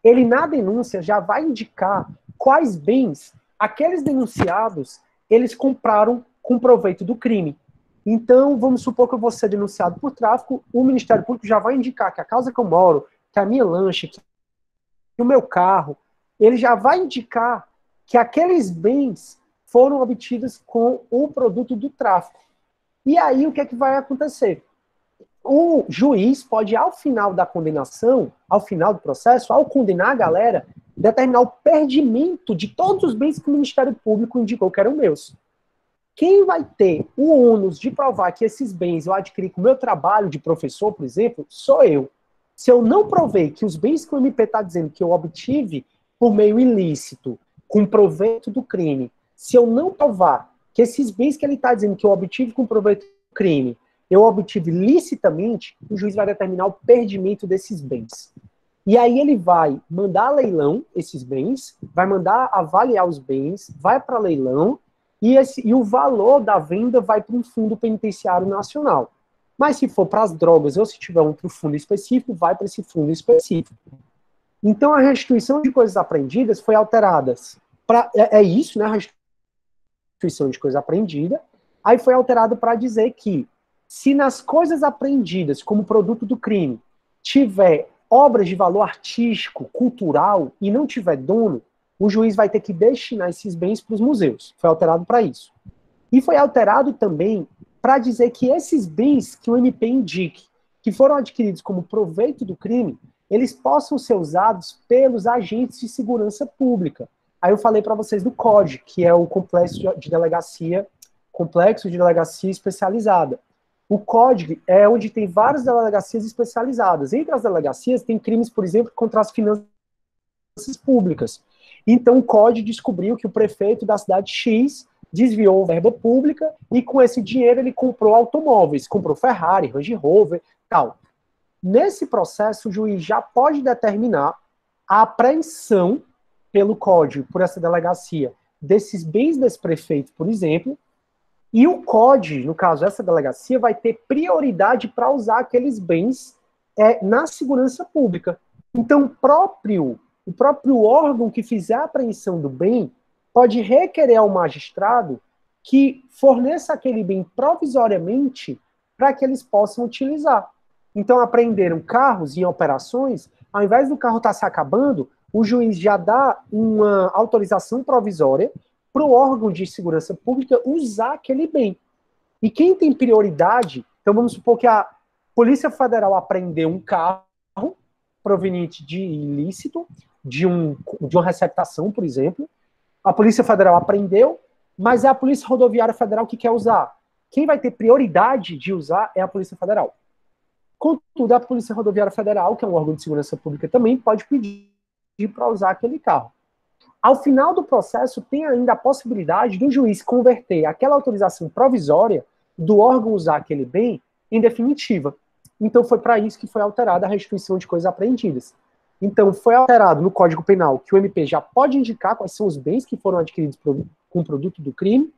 Ele, na denúncia, já vai indicar quais bens aqueles denunciados eles compraram com proveito do crime. Então, vamos supor que eu vou ser denunciado por tráfico, o Ministério Público já vai indicar que a casa que eu moro, que a minha lancha, que o meu carro, ele já vai indicar que aqueles bens foram obtidos com o produto do tráfico. E aí, o que é que vai acontecer? O juiz pode, ao final da condenação, ao final do processo, ao condenar a galera, determinar o perdimento de todos os bens que o Ministério Público indicou que eram meus. Quem vai ter o ônus de provar que esses bens eu adquiri com o meu trabalho de professor, por exemplo, sou eu. Se eu não provei que os bens que o MP está dizendo que eu obtive por meio ilícito, com proveito do crime, se eu não provar que esses bens que ele está dizendo que eu obtive com proveito do crime, eu obtive licitamente, o juiz vai determinar o perdimento desses bens. E aí ele vai mandar a leilão esses bens, vai mandar avaliar os bens, vai para leilão, e o valor da venda vai para um fundo penitenciário nacional. Mas se for para as drogas ou se tiver outro fundo específico, vai para esse fundo específico. Então a restituição de coisas apreendidas foi alterada. É isso, né? A restituição de coisa apreendida. Aí foi alterado para dizer que se nas coisas apreendidas como produto do crime tiver obras de valor artístico, cultural e não tiver dono, o juiz vai ter que destinar esses bens para os museus. Foi alterado para isso. E foi alterado também para dizer que esses bens que o MP indique, que foram adquiridos como proveito do crime, eles possam ser usados pelos agentes de segurança pública. Aí eu falei para vocês do COD, que é o complexo de delegacia especializada. O COD é onde tem várias delegacias especializadas. Entre as delegacias tem crimes, por exemplo, contra as finanças públicas. Então o COD descobriu que o prefeito da cidade X desviou verba pública e com esse dinheiro ele comprou automóveis, comprou Ferrari, Range Rover, tal. Nesse processo, o juiz já pode determinar a apreensão pelo Código, por essa delegacia, desses bens desse prefeito, por exemplo, e o Código, no caso, essa delegacia, vai ter prioridade para usar aqueles bens na segurança pública. Então, o próprio órgão que fizer a apreensão do bem pode requerer ao magistrado que forneça aquele bem provisoriamente para que eles possam utilizar. Então, apreenderam carros em operações, ao invés do carro estar se acabando, o juiz já dá uma autorização provisória para o órgão de segurança pública usar aquele bem. E quem tem prioridade, então vamos supor que a Polícia Federal apreendeu um carro proveniente de ilícito, de uma receptação, por exemplo, a Polícia Federal apreendeu, mas é a Polícia Rodoviária Federal que quer usar. Quem vai ter prioridade de usar é a Polícia Federal. Contudo, a Polícia Rodoviária Federal, que é um órgão de segurança pública também, pode pedir para usar aquele carro. Ao final do processo, tem ainda a possibilidade do juiz converter aquela autorização provisória do órgão usar aquele bem em definitiva. Então, foi para isso que foi alterada a restituição de coisas apreendidas. Então, foi alterado no Código Penal que o MP já pode indicar quais são os bens que foram adquiridos com o produto do crime.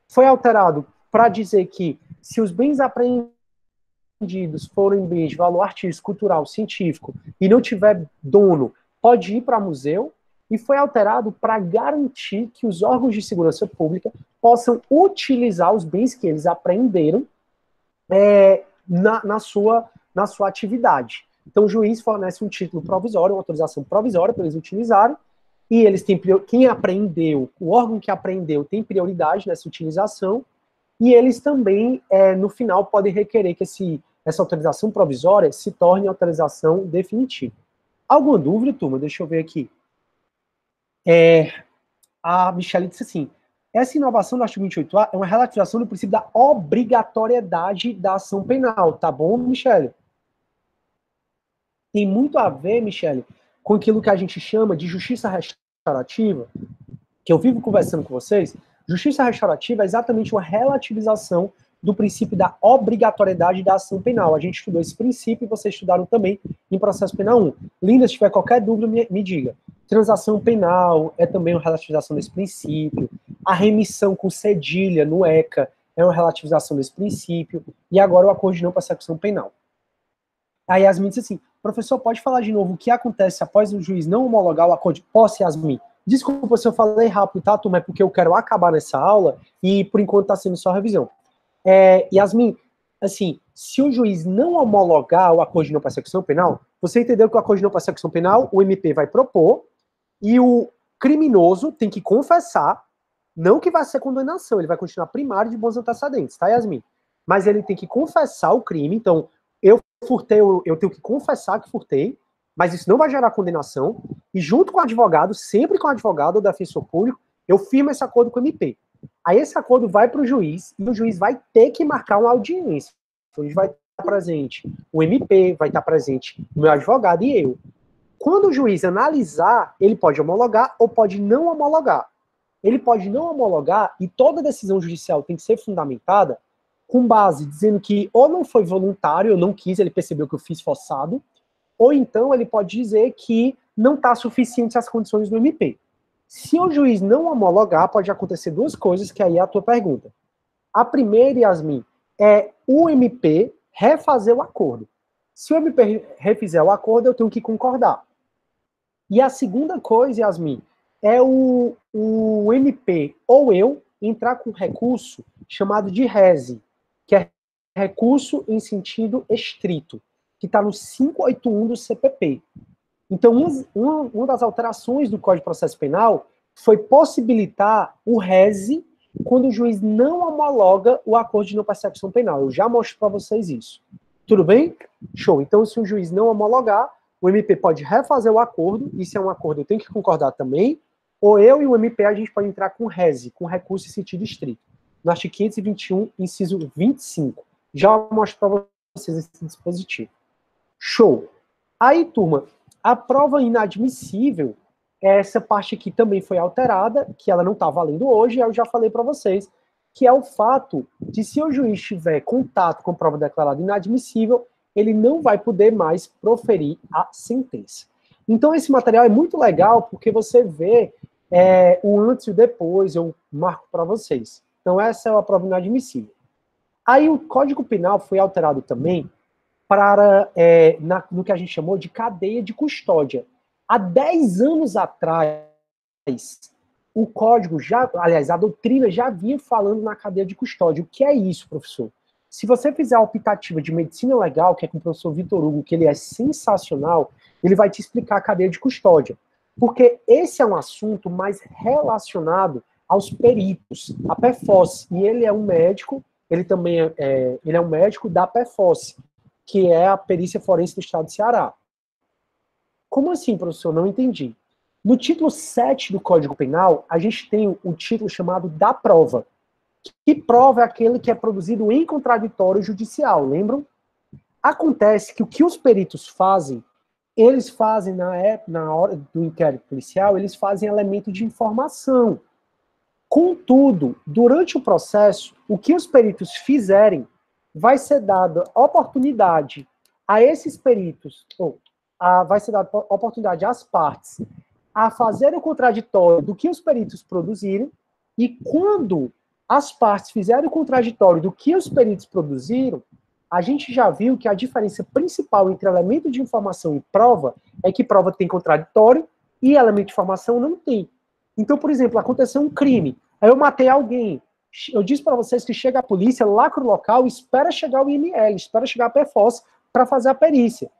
Foi alterado para dizer que se os bens apreendidos forem bens de valor artístico, cultural, científico e não tiver dono, pode ir para museu. E foi alterado para garantir que os órgãos de segurança pública possam utilizar os bens que eles apreenderam na sua atividade. Então o juiz fornece um título provisório, uma autorização provisória para eles utilizarem, e eles têm quem apreendeu, o órgão que apreendeu tem prioridade nessa utilização, e eles também, no final, podem requerer que essa autorização provisória se torne autorização definitiva. Alguma dúvida, turma? Deixa eu ver aqui. A Michele disse assim, essa inovação do artigo 28A é uma relativização do princípio da obrigatoriedade da ação penal, tá bom, Michele? Tem muito a ver, Michele, com aquilo que a gente chama de justiça restaurativa, que eu vivo conversando com vocês. Justiça restaurativa é exatamente uma relativização do princípio da obrigatoriedade da ação penal. A gente estudou esse princípio e vocês estudaram também em processo penal 1. Linda, se tiver qualquer dúvida, me diga. Transação penal é também uma relativização desse princípio. A remissão com cedilha no ECA é uma relativização desse princípio. E agora o acordo de não persecução penal. A Yasmin disse assim, professor, pode falar de novo o que acontece após o juiz não homologar o acordo de posse, Yasmin? Desculpa se eu falei rápido, tá, turma? É porque eu quero acabar nessa aula e por enquanto está sendo só revisão. Yasmin, assim, se o juiz não homologar o acordo de não persecução penal, você entendeu que o acordo de não persecução penal, o MP vai propor, e o criminoso tem que confessar, não que vai ser condenação, ele vai continuar primário de bons antecedentes, tá, Yasmin? Mas ele tem que confessar o crime, então, eu furtei, eu tenho que confessar que furtei, mas isso não vai gerar condenação, e junto com o advogado, sempre com o advogado ou defensor público, eu firmo esse acordo com o MP. Aí esse acordo vai para o juiz, e o juiz vai ter que marcar uma audiência. O juiz vai estar presente, o MP vai estar presente, o meu advogado e eu. Quando o juiz analisar, ele pode homologar ou pode não homologar. Ele pode não homologar e toda decisão judicial tem que ser fundamentada com base dizendo que ou não foi voluntário, eu não quis, ele percebeu que eu fiz forçado, ou então ele pode dizer que não está suficiente as condições do MP. Se o juiz não homologar, pode acontecer duas coisas, que aí é a tua pergunta. A primeira, Yasmin, é o MP refazer o acordo. Se o MP refizer o acordo, eu tenho que concordar. E a segunda coisa, Yasmin, é o MP ou eu entrar com recurso chamado de rese, que é recurso em sentido estrito, que está no 581 do CPP. Então, uma das alterações do Código de Processo Penal foi possibilitar o rese quando o juiz não homologa o acordo de não persecução penal. Eu já mostro para vocês isso. Tudo bem? Show. Então, se o juiz não homologar, o MP pode refazer o acordo, e se é um acordo eu tenho que concordar também, ou eu e o MP a gente pode entrar com rese, com recurso em sentido estrito. No artigo 521, inciso 25. Já mostro para vocês esse dispositivo. Show! Aí, turma, a prova inadmissível, essa parte aqui também foi alterada, que ela não está valendo hoje, eu já falei para vocês, que é o fato de se o juiz tiver contato com prova declarada inadmissível, ele não vai poder mais proferir a sentença. Então, esse material é muito legal, porque você vê o antes e o depois, eu marco para vocês. Então, essa é a prova inadmissível. Aí, o Código Penal foi alterado também para, no que a gente chamou de cadeia de custódia. Há 10 anos atrás, o código já, aliás, a doutrina já vinha falando na cadeia de custódia. O que é isso, professor? Se você fizer a optativa de medicina legal, que é com o professor Vitor Hugo, que ele é sensacional, ele vai te explicar a cadeia de custódia. Porque esse é um assunto mais relacionado aos peritos, a PEFOS. E ele é um médico, ele também ele é um médico da PEFOS, que é a perícia forense do estado de Ceará. Como assim, professor? Não entendi. No título 7 do Código Penal, a gente tem um título chamado da prova. Que prova é aquele que é produzido em contraditório judicial, lembram? Acontece que o que os peritos fazem, eles fazem na hora do inquérito policial, eles fazem elemento de informação. Contudo, durante o processo, o que os peritos fizerem, vai ser dada oportunidade a esses peritos, vai ser dada oportunidade às partes a fazer o contraditório do que os peritos produziram, e quando as partes fizerem o contraditório do que os peritos produziram, a gente já viu que a diferença principal entre elemento de informação e prova é que prova tem contraditório e elemento de informação não tem. Então, por exemplo, aconteceu um crime, aí eu matei alguém, eu disse para vocês que chega a polícia, lacra o local, espera chegar o IML, espera chegar a PFOS para fazer a perícia.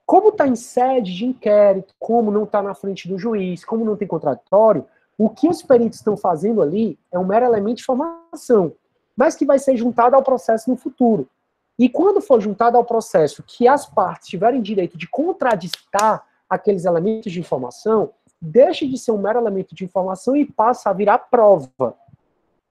Como está em sede de inquérito, como não está na frente do juiz, como não tem contraditório, o que os peritos estão fazendo ali é um mero elemento de informação, mas que vai ser juntado ao processo no futuro. E quando for juntado ao processo que as partes tiverem direito de contradistar aqueles elementos de informação, deixa de ser um mero elemento de informação e passa a virar prova.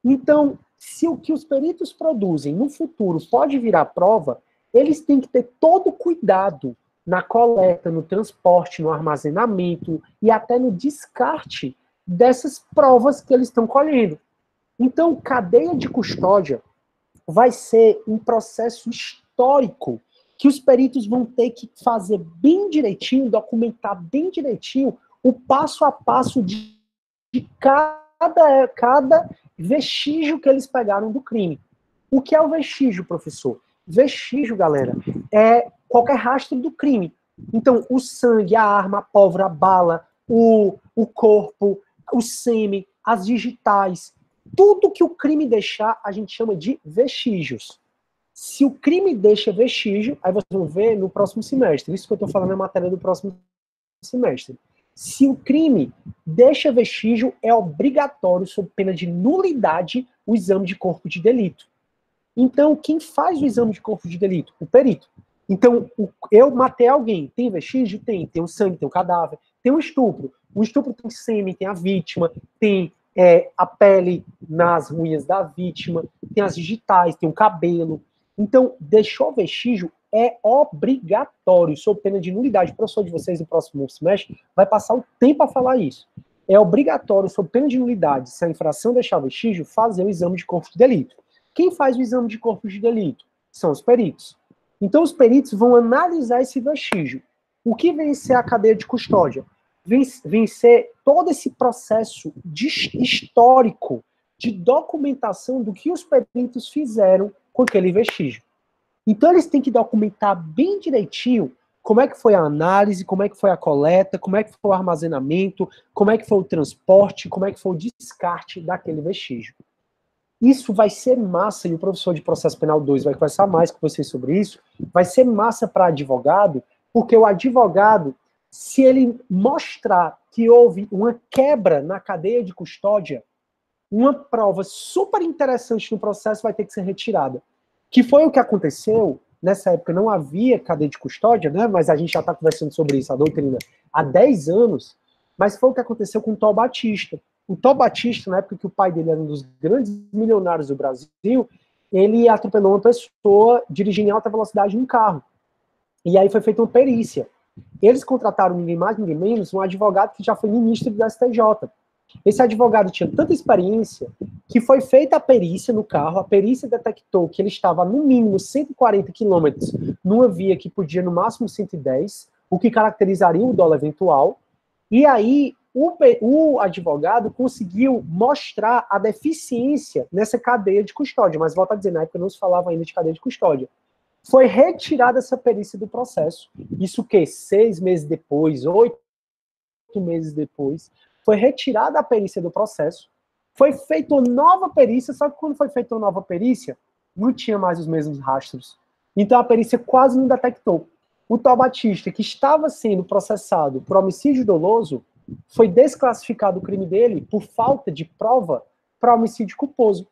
Então, se o que os peritos produzem no futuro pode virar prova, eles têm que ter todo cuidado na coleta, no transporte, no armazenamento e até no descarte dessas provas que eles estão colhendo. Então, cadeia de custódia vai ser um processo histórico que os peritos vão ter que fazer bem direitinho, documentar bem direitinho o passo a passo de cada vestígio que eles pegaram do crime. O que é o vestígio, professor? Vestígio, galera, é qualquer rastro do crime. Então, o sangue, a arma, a pólvora, a bala, o corpo, o sêmen, as digitais, tudo que o crime deixar, a gente chama de vestígios. Se o crime deixa vestígio, aí vocês vão ver no próximo semestre. Isso que eu estou falando na matéria do próximo semestre. Se o crime deixa vestígio, é obrigatório, sob pena de nulidade, o exame de corpo de delito. Então, quem faz o exame de corpo de delito? O perito. Então, eu matei alguém. Tem vestígio? Tem. Tem o sangue, tem o cadáver. Tem o estupro. O estupro tem sêmen, tem a vítima, tem a pele nas unhas da vítima, tem as digitais, tem o cabelo. Então, deixou vestígio é obrigatório, sob pena de nulidade. O professor de vocês no próximo semestre vai passar o tempo a falar isso. É obrigatório, sob pena de nulidade, se a infração deixar vestígio, fazer o exame de corpo de delito. Quem faz o exame de corpo de delito? São os peritos. Então, os peritos vão analisar esse vestígio. O que vem ser a cadeia de custódia? Vem ser todo esse processo histórico de documentação do que os peritos fizeram com aquele vestígio. Então, eles têm que documentar bem direitinho como é que foi a análise, como é que foi a coleta, como é que foi o armazenamento, como é que foi o transporte, como é que foi o descarte daquele vestígio. Isso vai ser massa, e o professor de Processo Penal 2 vai conversar mais com vocês sobre isso, vai ser massa para advogado, porque o advogado, se ele mostrar que houve uma quebra na cadeia de custódia, uma prova super interessante no processo vai ter que ser retirada. Que foi o que aconteceu nessa época não havia cadeia de custódia, né? Mas a gente já está conversando sobre isso, a doutrina, há 10 anos, mas foi o que aconteceu com o Tó Batista. O Tó Batista, na época que o pai dele era um dos grandes milionários do Brasil, ele atropelou uma pessoa dirigindo em alta velocidade num carro. E aí foi feita uma perícia. Eles contrataram ninguém mais, ninguém menos, um advogado que já foi ministro do STJ. Esse advogado tinha tanta experiência que foi feita a perícia no carro, a perícia detectou que ele estava no mínimo 140 quilômetros numa via que podia no máximo 110, o que caracterizaria o dolo eventual, e aí o advogado conseguiu mostrar a deficiência nessa cadeia de custódia, mas volto a dizer, na época não se falava ainda de cadeia de custódia. Foi retirada essa perícia do processo. Isso que 6 meses depois, 8 meses depois, foi retirada a perícia do processo, foi feita uma nova perícia, só que quando foi feita uma nova perícia, não tinha mais os mesmos rastros. Então a perícia quase não detectou. O Tó Batista, que estava sendo processado por homicídio doloso, foi desclassificado o crime dele por falta de prova para homicídio culposo.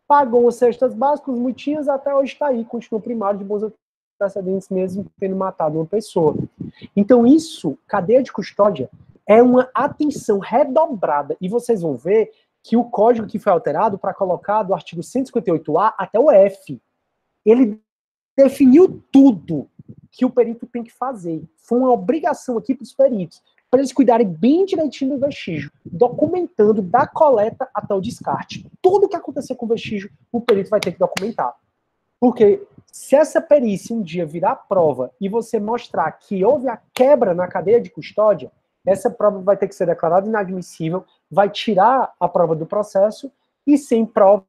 Pagou as cestas básicas, multinhas, até hoje está aí, continua primário de bons antecedentes mesmo tendo matado uma pessoa. Então isso, cadeia de custódia, é uma atenção redobrada. E vocês vão ver que o código que foi alterado para colocar do artigo 158A até o F, ele definiu tudo que o perito tem que fazer. Foi uma obrigação aqui para os peritos, para eles cuidarem bem direitinho do vestígio, documentando da coleta até o descarte. Tudo que acontecer com o vestígio, o perito vai ter que documentar. Porque se essa perícia um dia virar prova e você mostrar que houve a quebra na cadeia de custódia, essa prova vai ter que ser declarada inadmissível, vai tirar a prova do processo e sem prova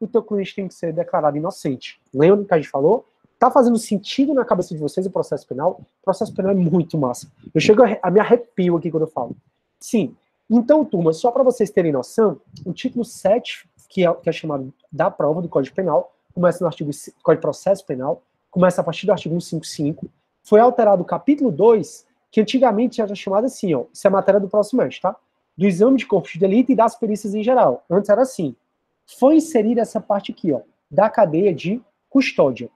o teu cliente tem que ser declarado inocente. Lembra do que a gente falou? Tá fazendo sentido na cabeça de vocês o processo penal? O processo penal é muito massa. Eu chego a me arrepio aqui quando eu falo. Sim. Então, turma, só para vocês terem noção, o título 7, que é chamado da prova do Código Penal, começa no artigo Código de Processo Penal, começa a partir do artigo 155, foi alterado o capítulo 2, que antigamente era chamado assim, ó, isso é matéria do próximo mês, tá? Do exame de corpo de delito e das perícias em geral. Antes era assim. Foi inserida essa parte aqui, ó, da cadeia de custódia,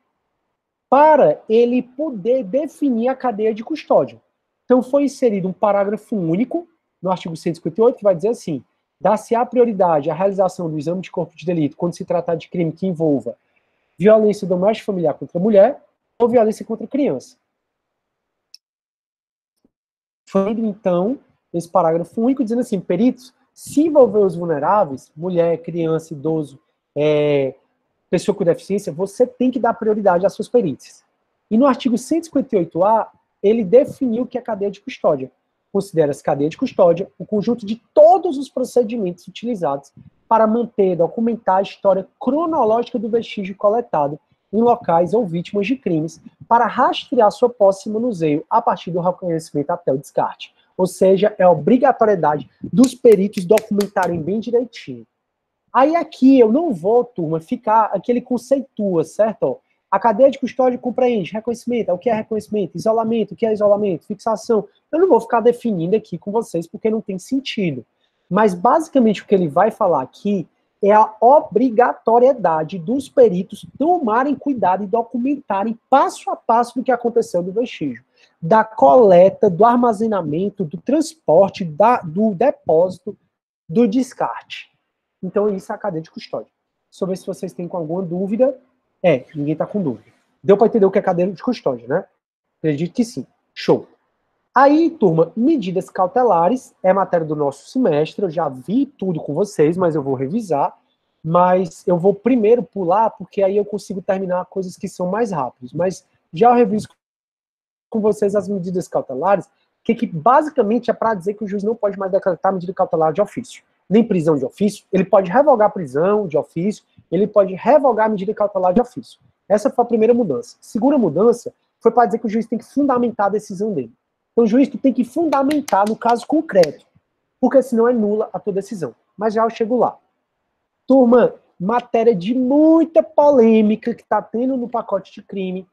para ele poder definir a cadeia de custódia. Então foi inserido um parágrafo único no artigo 158, que vai dizer assim: dá-se-á prioridade à realização do exame de corpo de delito quando se tratar de crime que envolva violência doméstica familiar contra a mulher ou violência contra a criança. Foi, então, esse parágrafo único dizendo assim: peritos, se envolver os vulneráveis, mulher, criança, idoso, pessoa com deficiência, você tem que dar prioridade às suas perícias. E no artigo 158A, ele definiu que é cadeia de custódia. Considera-se cadeia de custódia o conjunto de todos os procedimentos utilizados para manter, documentar a história cronológica do vestígio coletado em locais ou vítimas de crimes, para rastrear sua posse e manuseio a partir do reconhecimento até o descarte. Ou seja, é a obrigatoriedade dos peritos documentarem bem direitinho. Aí aqui eu não vou, turma, ficar aquele conceitua, certo? A cadeia de custódia compreende reconhecimento, o que é reconhecimento, isolamento, o que é isolamento, fixação. Eu não vou ficar definindo aqui com vocês porque não tem sentido. Mas basicamente o que ele vai falar aqui é a obrigatoriedade dos peritos tomarem cuidado e documentarem passo a passo do que aconteceu no vestígio. Da coleta, do armazenamento, do transporte, do depósito, do descarte. Então isso é a cadeia de custódia. Deixa eu ver se vocês têm alguma dúvida. Ninguém está com dúvida. Deu para entender o que é cadeia de custódia, né? Acredito que sim. Show. Aí, turma, medidas cautelares é matéria do nosso semestre. Eu já vi tudo com vocês, mas eu vou revisar. Mas eu vou primeiro pular, porque aí eu consigo terminar coisas que são mais rápidas. Mas já eu reviso com vocês as medidas cautelares, que basicamente é para dizer que o juiz não pode mais decretar medida cautelar de ofício. Nem prisão de ofício, ele pode revogar a prisão de ofício, ele pode revogar a medida cautelar de ofício. Essa foi a primeira mudança. A segunda mudança foi para dizer que o juiz tem que fundamentar a decisão dele. Então o juiz tem que fundamentar no caso concreto, porque senão é nula a tua decisão. Mas já eu chego lá. Turma, matéria de muita polêmica que está tendo no pacote de crime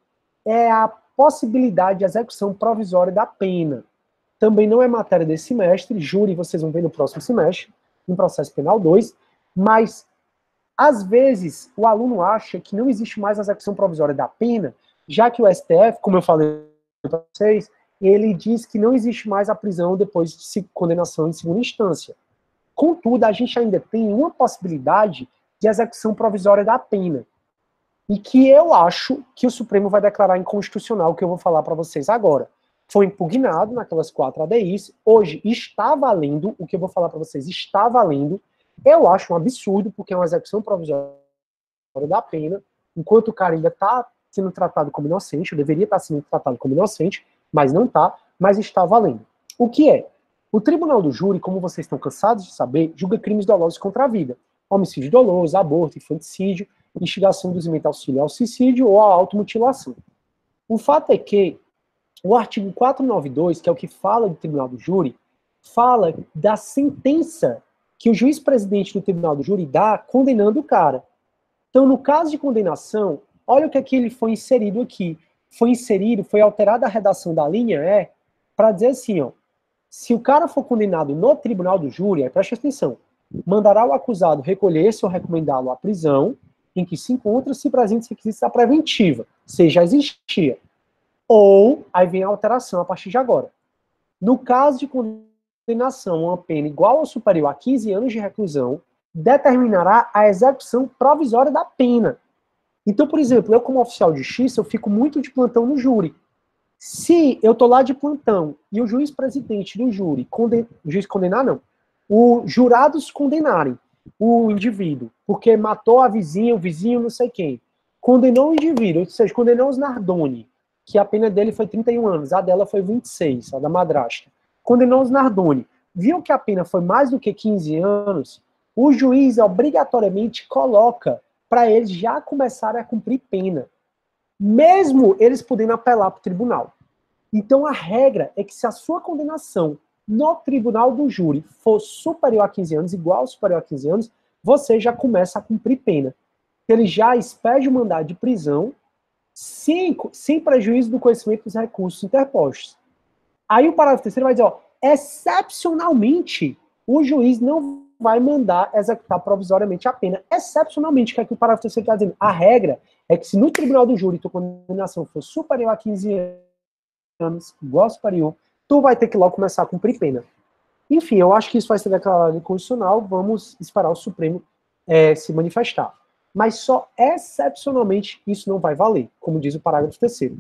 é a possibilidade de execução provisória da pena. Também não é matéria desse semestre, júri vocês vão ver no próximo semestre, em processo penal 2, mas Às vezes, o aluno acha que não existe mais a execução provisória da pena, já que o STF, como eu falei para vocês, ele diz que não existe mais a prisão depois de condenação em segunda instância. Contudo, a gente ainda tem uma possibilidade de execução provisória da pena, e que eu acho que o Supremo vai declarar inconstitucional, que eu vou falar para vocês agora. Foi impugnado naquelas 4 ADIs, hoje está valendo, o que eu vou falar para vocês está valendo. Eu acho um absurdo, porque é uma execução provisória da pena, enquanto o cara ainda está sendo tratado como inocente, eu deveria estar sendo tratado como inocente, mas não está, mas está valendo. O que é? O Tribunal do Júri, como vocês estão cansados de saber, julga crimes dolosos contra a vida. Homicídio doloso, aborto, infanticídio, instigação, induzimento, auxílio ao suicídio ou à automutilação. O fato é que o artigo 492, que é o que fala do Tribunal do Júri, fala da sentença que o juiz-presidente do Tribunal do Júri dá condenando o cara. Então, no caso de condenação, olha o que é que ele foi inserido aqui. Foi alterada a redação da linha E para dizer assim, ó, se o cara for condenado no Tribunal do Júri, aí preste atenção, mandará o acusado recolher-se ou recomendá-lo à prisão em que se encontra se presentes requisitos da preventiva, seja existia. Ou, aí vem a alteração a partir de agora. No caso de condenação a uma pena igual ou superior a 15 anos de reclusão, determinará a execução provisória da pena. Então, por exemplo, eu como oficial de justiça, eu fico muito de plantão no júri. Se eu tô lá de plantão e o juiz-presidente do júri, o juiz condenar não, os jurados condenarem o indivíduo, porque matou a vizinha, o vizinho não sei quem, condenou o indivíduo, ou seja, condenou os Nardoni, que a pena dele foi 31 anos, a dela foi 26, a da madrasta. Condenou os Nardoni, viu que a pena foi mais do que 15 anos, o juiz obrigatoriamente coloca para eles já começarem a cumprir pena, mesmo eles podendo apelar para o tribunal. Então a regra é que se a sua condenação no Tribunal do Júri for superior a 15 anos, igual ou superior a 15 anos, você já começa a cumprir pena. Ele já expede o mandado de prisão sem prejuízo do conhecimento dos recursos interpostos. Aí o parágrafo terceiro vai dizer, ó, excepcionalmente, o juiz não vai mandar executar provisoriamente a pena. Excepcionalmente, que é que o parágrafo terceiro está dizendo? A regra é que se no Tribunal do Júri tua condenação for superior a 15 anos, igual ou superior, tu vai ter que logo começar a cumprir pena. Enfim, eu acho que isso vai ser declarado inconstitucional, vamos esperar o Supremo se manifestar. Mas só excepcionalmente isso não vai valer, como diz o parágrafo terceiro.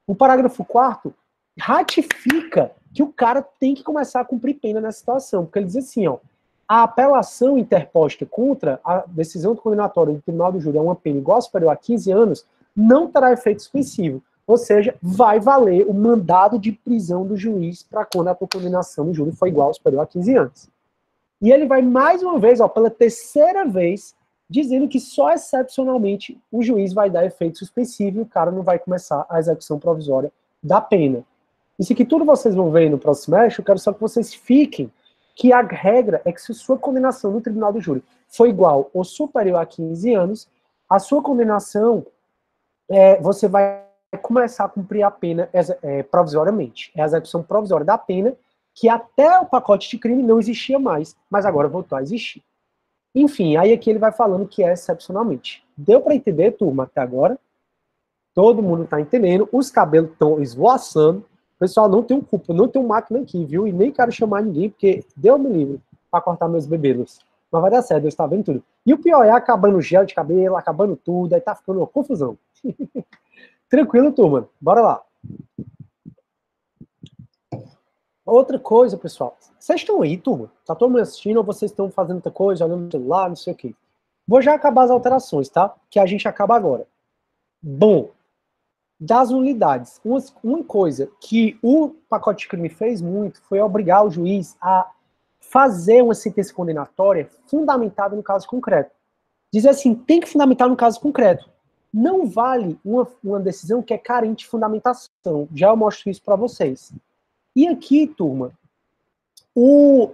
O parágrafo quarto ratifica que o cara tem que começar a cumprir pena nessa situação, porque ele diz assim, ó, a apelação interposta contra a decisão condenatória do Tribunal do Júri é uma pena igual ou superior a 15 anos, não terá efeito suspensivo. Ou seja, vai valer o mandado de prisão do juiz para quando a tua condenação do júri for igual ou superior a 15 anos. E ele vai mais uma vez, ó, pela terceira vez, dizendo que só excepcionalmente o juiz vai dar efeito suspensivo e o cara não vai começar a execução provisória da pena. Isso aqui tudo vocês vão ver no próximo semestre, eu quero só que vocês fiquem que a regra é que se a sua condenação no Tribunal do Júri for igual ou superior a 15 anos, a sua condenação, você vai começar a cumprir a pena provisoriamente. É a execução provisória da pena, que até o pacote de crime não existia mais, mas agora voltou a existir. Enfim, aí aqui ele vai falando que é excepcionalmente. Deu para entender, turma, até agora? Todo mundo está entendendo, os cabelos estão esvoaçando. Pessoal, não tenho culpa, não tenho máquina aqui, viu? E nem quero chamar ninguém, porque Deus me livre para cortar meus bebelos. Mas vai dar certo, Deus está vendo tudo. E o pior é acabando o gel de cabelo, acabando tudo, aí tá ficando uma confusão. Tranquilo, turma. Bora lá. Outra coisa, pessoal. Vocês estão aí, turma? Tá todo mundo assistindo ou vocês estão fazendo outra coisa, olhando no celular, não sei o quê? Vou já acabar as alterações, tá? Que a gente acaba agora. Bom, das nulidades. Uma coisa que o pacote de crime fez muito foi obrigar o juiz a fazer uma sentença condenatória fundamentada no caso concreto. Dizer assim, tem que fundamentar no caso concreto. Não vale uma decisão que é carente de fundamentação. Já eu mostro isso para vocês. E aqui, turma, o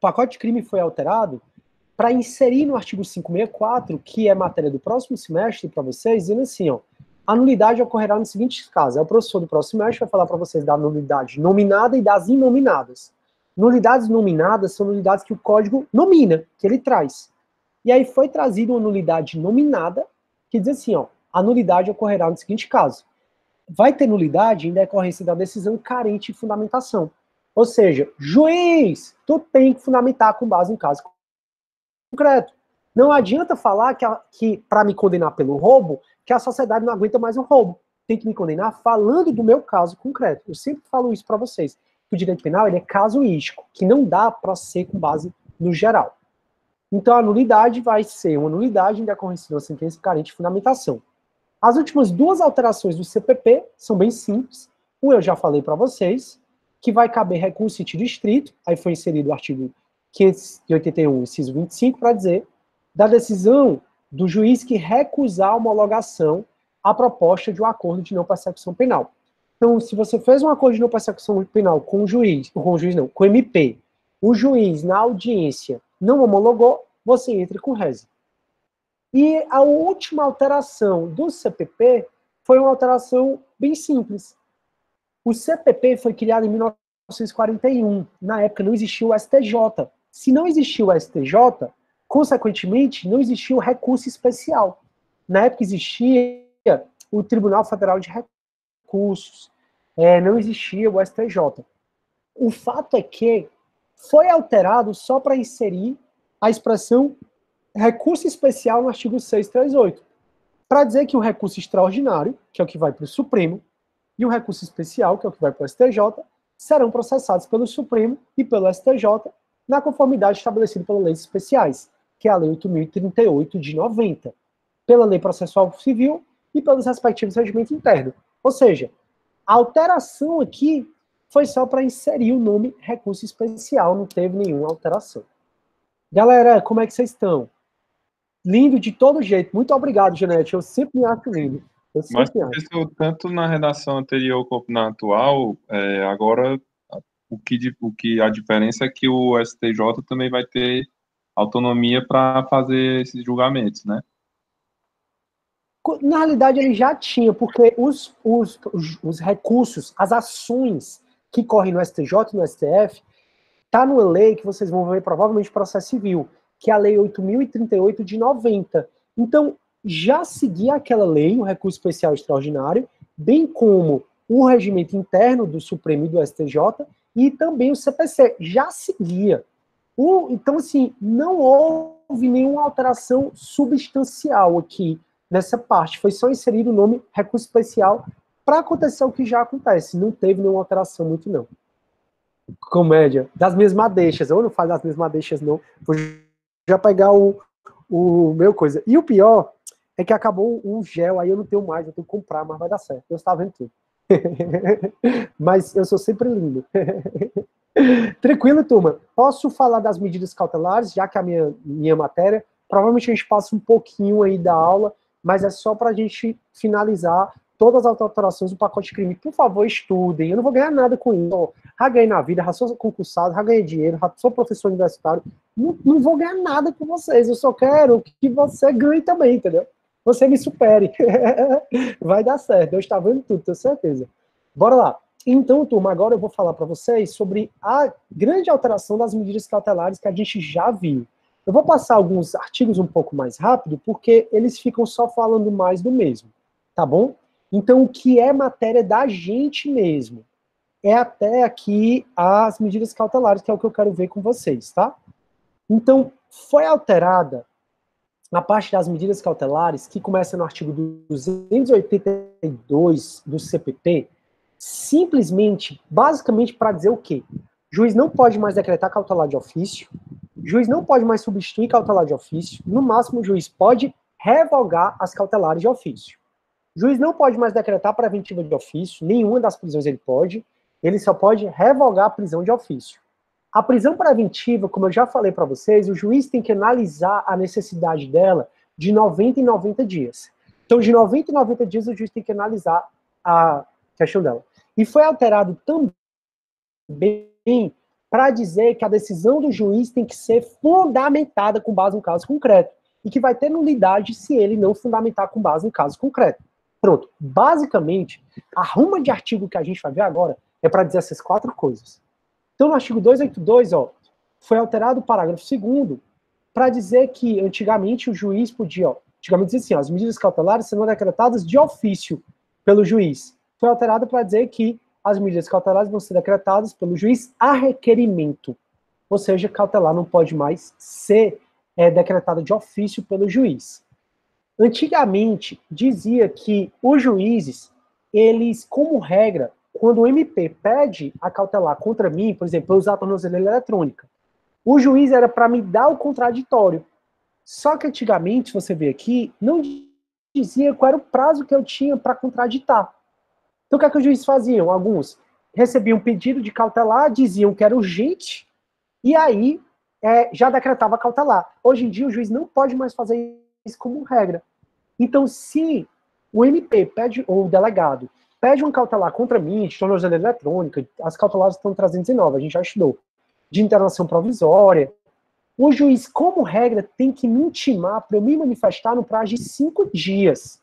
pacote de crime foi alterado para inserir no artigo 564, que é matéria do próximo semestre, para vocês, dizendo assim, ó, a nulidade ocorrerá nos seguintes casos. O professor do próximo semestre vai falar para vocês da nulidade nominada e das inominadas. Nulidades nominadas são nulidades que o código nomina, que ele traz. E aí foi trazida uma nulidade nominada, que diz assim, ó, a nulidade ocorrerá no seguinte caso. Vai ter nulidade em decorrência da decisão carente de fundamentação. Ou seja, juiz, tu tem que fundamentar com base em caso concreto. Não adianta falar que para me condenar pelo roubo, que a sociedade não aguenta mais o roubo. Tem que me condenar falando do meu caso concreto. Eu sempre falo isso para vocês. Que o direito penal ele é casuístico, que não dá para ser com base no geral. Então a nulidade vai ser uma nulidade em decorrência de uma sentença carente de fundamentação. As últimas duas alterações do CPP são bem simples. Um eu já falei para vocês, que vai caber recurso em sentido estrito, aí foi inserido o artigo 581, inciso 25, para dizer da decisão do juiz que recusar a homologação à proposta de um acordo de não persecução penal. Então, se você fez um acordo de não persecução penal com o juiz, com o MP, o juiz na audiência não homologou, você entra com reza. E a última alteração do CPP foi uma alteração bem simples. O CPP foi criado em 1941. Na época não existia o STJ. Se não existia o STJ, consequentemente, não existia o recurso especial. Na época existia o Tribunal Federal de Recursos. Não existia o STJ. O fato é que foi alterado só para inserir a expressão recurso especial no artigo 638, para dizer que o recurso extraordinário, que é o que vai para o Supremo, e o recurso especial, que é o que vai para o STJ, serão processados pelo Supremo e pelo STJ na conformidade estabelecida pelas leis especiais, que é a Lei 8.038 de 90, pela Lei Processual Civil e pelos respectivos regimentos internos. Ou seja, a alteração aqui foi só para inserir o nome recurso especial, não teve nenhuma alteração. Galera, como é que vocês estão? Lindo de todo jeito. Muito obrigado, Janete. Eu sempre me acho lindo. Mas professor, tanto na redação anterior como na atual, agora o que a diferença é que o STJ também vai ter autonomia para fazer esses julgamentos, né? Na realidade, ele já tinha, porque os recursos, as ações que correm no STJ e no STF, tá numa lei que vocês vão ver provavelmente processo civil, que é a Lei 8.038 de 90. Então, já seguia aquela lei, o recurso especial extraordinário, bem como o regimento interno do Supremo e do STJ, e também o CPC, já seguia. Então, assim, não houve nenhuma alteração substancial aqui nessa parte, foi só inserido o nome recurso especial para acontecer o que já acontece, não teve nenhuma alteração muito não. Comédia, das minhas madeixas, eu não falo das minhas madeixas não, vou já pegar o meu coisa. E o pior é que acabou o gel, aí eu não tenho mais, eu tenho que comprar, mas vai dar certo, eu estava vendo tudo. Mas eu sou sempre lindo. Tranquilo, turma. Posso falar das medidas cautelares, já que é a minha matéria, provavelmente a gente passa um pouquinho aí da aula, mas é só para a gente finalizar todas as alterações do pacote de crime. Por favor, estudem. Eu não vou ganhar nada com isso. Já ganhei na vida, já sou concursado, já ganhei dinheiro, já sou professor universitário. Não vou ganhar nada com vocês. Eu só quero que você ganhe também, entendeu? Você me supere. Vai dar certo. Eu estou vendo tudo, tenho certeza. Bora lá. Então, turma, agora eu vou falar para vocês sobre a grande alteração das medidas cautelares que a gente já viu. Eu vou passar alguns artigos um pouco mais rápido, porque eles ficam só falando mais do mesmo, tá bom? Então, o que é matéria da gente mesmo? É até aqui as medidas cautelares, que é o que eu quero ver com vocês, tá? Então, foi alterada a parte das medidas cautelares, que começa no artigo 282 do CPP, simplesmente, basicamente para dizer o quê? Juiz não pode mais decretar cautelar de ofício, juiz não pode mais substituir cautelar de ofício, no máximo o juiz pode revogar as cautelares de ofício. O juiz não pode mais decretar preventiva de ofício, nenhuma das prisões ele só pode revogar a prisão de ofício. A prisão preventiva, como eu já falei para vocês, o juiz tem que analisar a necessidade dela de 90 em 90 dias. Então, de 90 em 90 dias, o juiz tem que analisar a questão dela. E foi alterado também para dizer que a decisão do juiz tem que ser fundamentada com base em caso concreto e que vai ter nulidade se ele não fundamentar com base em caso concreto. Pronto. Basicamente, a ruma de artigo que a gente vai ver agora é para dizer essas quatro coisas. Então, no artigo 282, ó, foi alterado o parágrafo 2º para dizer que antigamente o juiz podia, antigamente dizia assim, as medidas cautelares serão decretadas de ofício pelo juiz. Foi alterado para dizer que as medidas cautelares vão ser decretadas pelo juiz a requerimento. Ou seja, cautelar não pode mais ser decretada de ofício pelo juiz. Antigamente, dizia que os juízes, eles, como regra, quando o MP pede a cautelar contra mim, por exemplo, eu usar a tornozeleira eletrônica, o juiz era para me dar o contraditório. Só que antigamente, se você vê aqui, não dizia qual era o prazo que eu tinha para contraditar. Então, o que é que os juízes faziam? Alguns recebiam um pedido de cautelar, diziam que era urgente, e aí já decretava cautelar. Hoje em dia, o juiz não pode mais fazer isso como regra. Então, se o MP pede, ou o delegado, pede uma cautelar contra mim, de tornozeleira eletrônica, as cautelares estão 309, a gente já estudou, de internação provisória, o juiz, como regra, tem que me intimar para eu me manifestar no prazo de 5 dias.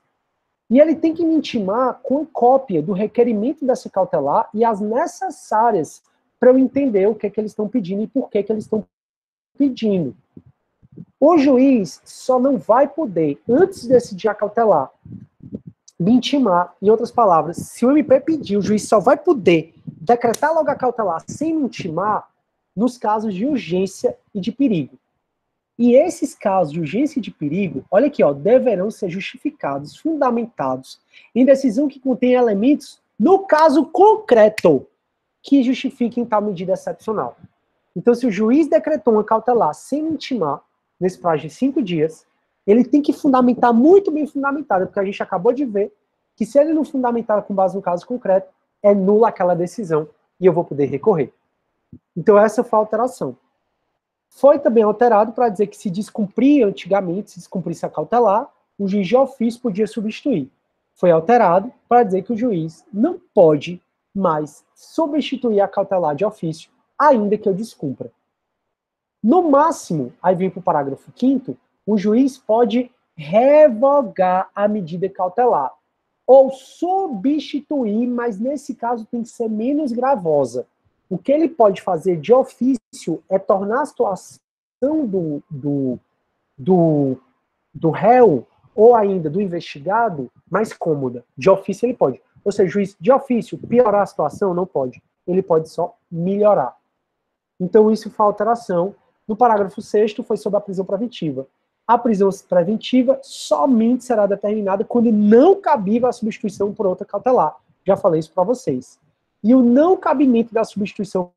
E ele tem que me intimar com cópia do requerimento dessa cautelar e as necessárias para eu entender o que é que eles estão pedindo e por que é que eles estão pedindo. O juiz só não vai poder, antes de decidir a cautelar, me intimar, em outras palavras, se o MP pedir, o juiz só vai poder decretar logo a cautelar sem me intimar nos casos de urgência e de perigo. E esses casos de urgência e de perigo, olha aqui, ó, deverão ser justificados, fundamentados, em decisão que contém elementos, no caso concreto, que justifiquem tal medida excepcional. Então, se o juiz decretou uma cautelar sem me intimar, nesse prazo de 5 dias, ele tem que fundamentar muito bem fundamentado, porque a gente acabou de ver que se ele não fundamentar com base no caso concreto, é nula aquela decisão e eu vou poder recorrer. Então, essa foi a alteração. Foi também alterado para dizer que se descumprir antigamente, se descumprisse a cautelar, o juiz de ofício podia substituir. Foi alterado para dizer que o juiz não pode mais substituir a cautelar de ofício, ainda que eu descumpra. No máximo, aí vem para o parágrafo 5º, o juiz pode revogar a medida cautelar ou substituir, mas nesse caso tem que ser menos gravosa. O que ele pode fazer de ofício é tornar a situação do réu ou ainda do investigado mais cômoda. De ofício ele pode. Ou seja, o juiz de ofício piorar a situação não pode. Ele pode só melhorar. Então isso foi a alteração. No parágrafo 6º foi sobre a prisão preventiva. A prisão preventiva somente será determinada quando não cabível a substituição por outra cautelar. Já falei isso para vocês. E o não cabimento da substituição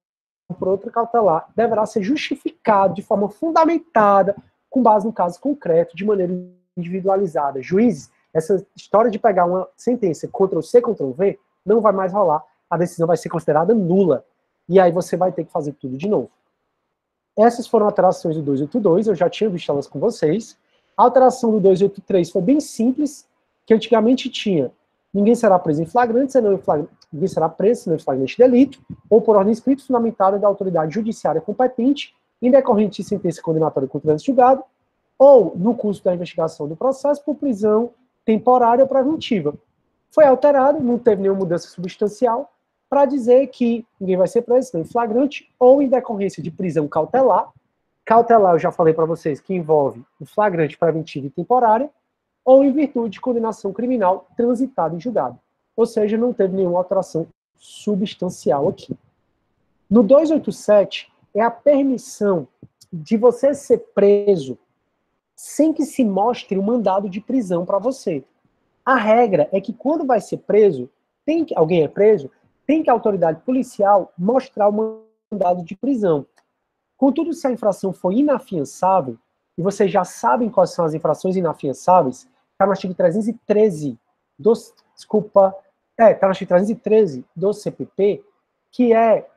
por outra cautelar deverá ser justificado de forma fundamentada, com base no caso concreto, de maneira individualizada. Juízes, essa história de pegar uma sentença Ctrl+C, Ctrl+V, não vai mais rolar. A decisão vai ser considerada nula. E aí você vai ter que fazer tudo de novo. Essas foram alterações do 282, eu já tinha visto elas com vocês. A alteração do 283 foi bem simples, que antigamente tinha: ninguém será preso em flagrante, ninguém será preso senão em flagrante delito, ou por ordem escrita fundamentada da autoridade judiciária competente, em decorrente de sentença condenatória contra o trânsito julgado, ou no curso da investigação do processo por prisão temporária ou preventiva. Foi alterado, não teve nenhuma mudança substancial, para dizer que ninguém vai ser preso senão em flagrante ou em decorrência de prisão cautelar. Cautelar, eu já falei para vocês, que envolve o flagrante preventivo e temporária, ou em virtude de condenação criminal transitada em julgado. Ou seja, não teve nenhuma alteração substancial aqui. No 287, é a permissão de você ser preso sem que se mostre um mandado de prisão para você. A regra é que quando vai ser preso, alguém é preso, tem que a autoridade policial mostrar o mandado de prisão. Contudo, se a infração for inafiançável, e vocês já sabem quais são as infrações inafiançáveis, está no artigo 313 está no artigo 313 do CPP, que é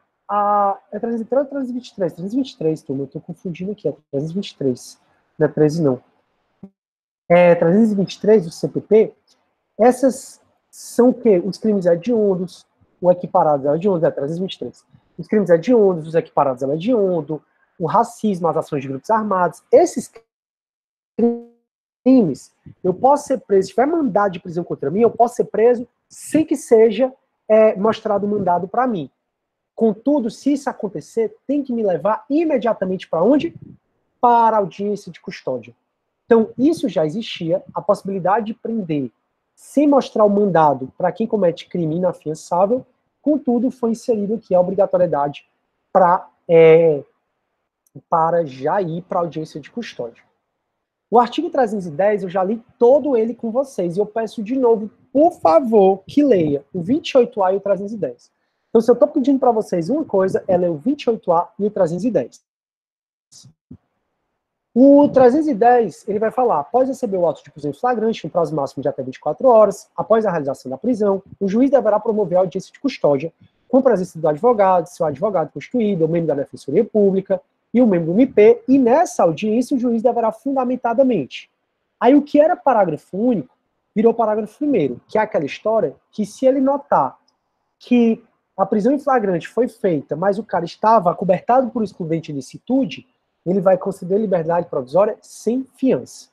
313 ou 323? 323, turma, eu estou confundindo aqui, é 323, não é 13 não. 323 do CPP, essas são o quê? Os crimes hediondos, o equiparado ao hediondo, 323. Os crimes hediondos, os equiparados ao hediondo, o racismo, as ações de grupos armados, esses crimes, eu posso ser preso, se tiver mandado de prisão contra mim, eu posso ser preso sem que seja mostrado o mandado para mim. Contudo, se isso acontecer, tem que me levar imediatamente para onde? para a audiência de custódia. Então, isso já existia, a possibilidade de prender sem mostrar o mandado para quem comete crime inafiançável, contudo, foi inserido aqui a obrigatoriedade para já ir para a audiência de custódia. O artigo 310, eu já li todo ele com vocês, e eu peço de novo, por favor, que leia o 28A e o 310. Então, se eu estou pedindo para vocês uma coisa, é ler o 28A e o 310. O 310, ele vai falar, após receber o auto de prisão em flagrante, um prazo máximo de até 24 horas, após a realização da prisão, o juiz deverá promover a audiência de custódia, com presença do advogado, seu advogado constituído, o membro da Defensoria Pública e o membro do MP, e nessa audiência o juiz deverá fundamentadamente. Aí o que era parágrafo único, virou parágrafo primeiro, que é aquela história que se ele notar que a prisão em flagrante foi feita, mas o cara estava acobertado por excludente de licitude, ele vai conceder liberdade provisória sem fiança.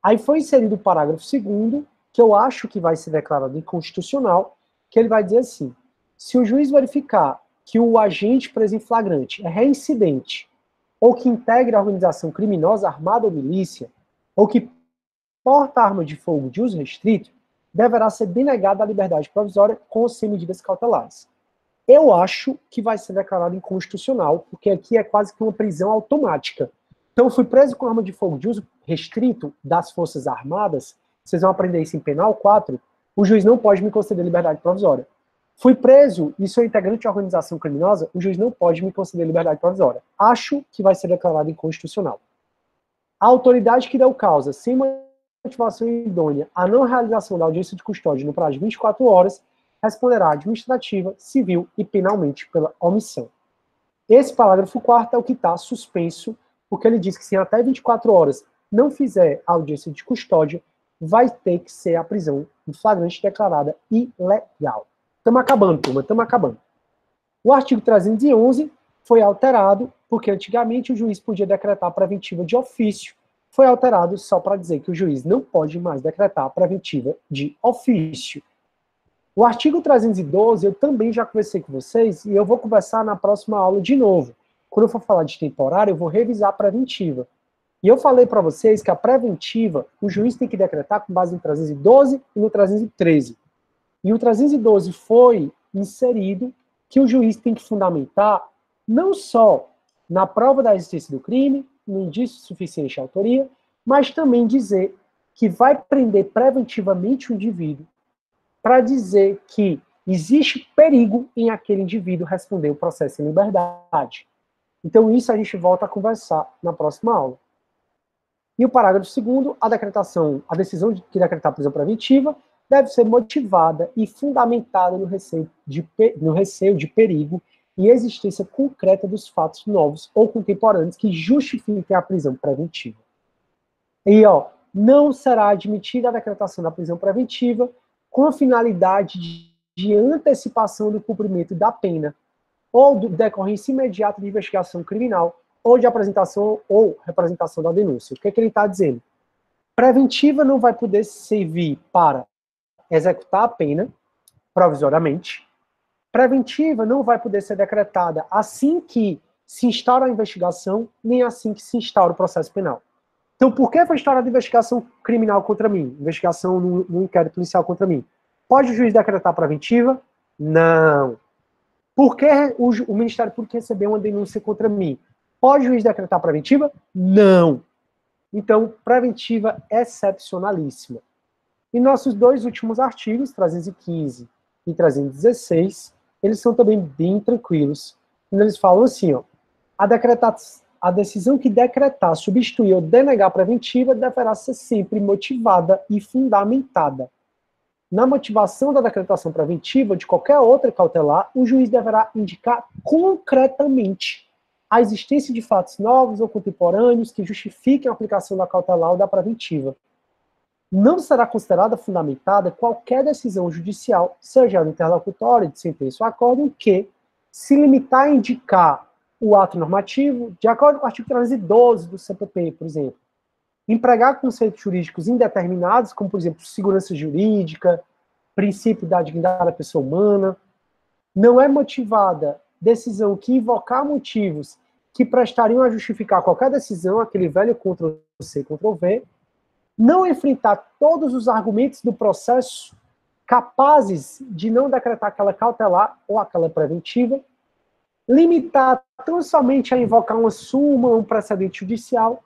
Aí foi inserido o parágrafo 2º, que eu acho que vai ser declarado inconstitucional, que ele vai dizer assim, se o juiz verificar que o agente preso em flagrante é reincidente, ou que integra a organização criminosa armada ou milícia, ou que porta arma de fogo de uso restrito, deverá ser denegada a liberdade provisória com ou sem medidas cautelares. Eu acho que vai ser declarado inconstitucional, porque aqui é quase que uma prisão automática. Então, eu fui preso com arma de fogo de uso restrito das Forças Armadas, vocês vão aprender isso em Penal 4, o juiz não pode me conceder liberdade provisória. Fui preso e sou integrante de organização criminosa, o juiz não pode me conceder liberdade provisória. Acho que vai ser declarado inconstitucional. A autoridade que deu causa, sem motivação idônea, à não realização da audiência de custódia no prazo de 24 horas, responderá administrativa, civil e penalmente pela omissão. Esse parágrafo 4º é o que está suspenso, porque ele diz que se até 24 horas não fizer a audiência de custódia, vai ter que ser a prisão em flagrante declarada ilegal. Estamos acabando, turma, estamos acabando. O artigo 311 foi alterado, porque antigamente o juiz podia decretar a preventiva de ofício. Foi alterado só para dizer que o juiz não pode mais decretar a preventiva de ofício. O artigo 312, eu também já conversei com vocês, e eu vou conversar na próxima aula de novo. Quando eu for falar de temporário, eu vou revisar a preventiva. E eu falei para vocês que a preventiva, o juiz tem que decretar com base no 312 e no 313. E o 312 foi inserido que o juiz tem que fundamentar não só na prova da existência do crime, no indício suficiente de autoria, mas também dizer que vai prender preventivamente o indivíduo para dizer que existe perigo em aquele indivíduo responder o processo em liberdade. Então isso a gente volta a conversar na próxima aula. E o parágrafo 2º, a decisão que decretar a prisão preventiva deve ser motivada e fundamentada no receio de perigo e existência concreta dos fatos novos ou contemporâneos que justifiquem a prisão preventiva. E, não será admitida a decretação da prisão preventiva com a finalidade de antecipação do cumprimento da pena ou de decorrência imediata de investigação criminal ou de apresentação ou representação da denúncia. O que é que ele está dizendo? Preventiva não vai poder servir para executar a pena provisoriamente. Preventiva não vai poder ser decretada assim que se instaura a investigação, nem assim que se instaura o processo penal. Então, por que foi instaurada a investigação criminal contra mim? Investigação no inquérito policial contra mim? Pode o juiz decretar preventiva? Não. Por que o Ministério Público recebeu uma denúncia contra mim? Pode o juiz decretar preventiva? Não. Então, preventiva excepcionalíssima. E nossos dois últimos artigos, 315 e 316, eles são também bem tranquilos. Eles falam assim, a decisão que decretar, substituir ou denegar a preventiva deverá ser sempre motivada e fundamentada. Na motivação da decretação preventiva ou de qualquer outra cautelar, o juiz deverá indicar concretamente a existência de fatos novos ou contemporâneos que justifiquem a aplicação da cautelar ou da preventiva. Não será considerada fundamentada qualquer decisão judicial, seja ela interlocutória, de sentença ou acórdão, que, se limitar a indicar o ato normativo, de acordo com o artigo 312 do CPP, por exemplo, empregar conceitos jurídicos indeterminados, como, por exemplo, segurança jurídica, princípio da dignidade da pessoa humana, não é motivada decisão que invocar motivos que prestariam a justificar qualquer decisão, aquele velho Ctrl-C, Ctrl-V, não enfrentar todos os argumentos do processo capazes de não decretar aquela cautelar ou aquela preventiva, limitar tão somente a invocar uma súmula, um precedente judicial,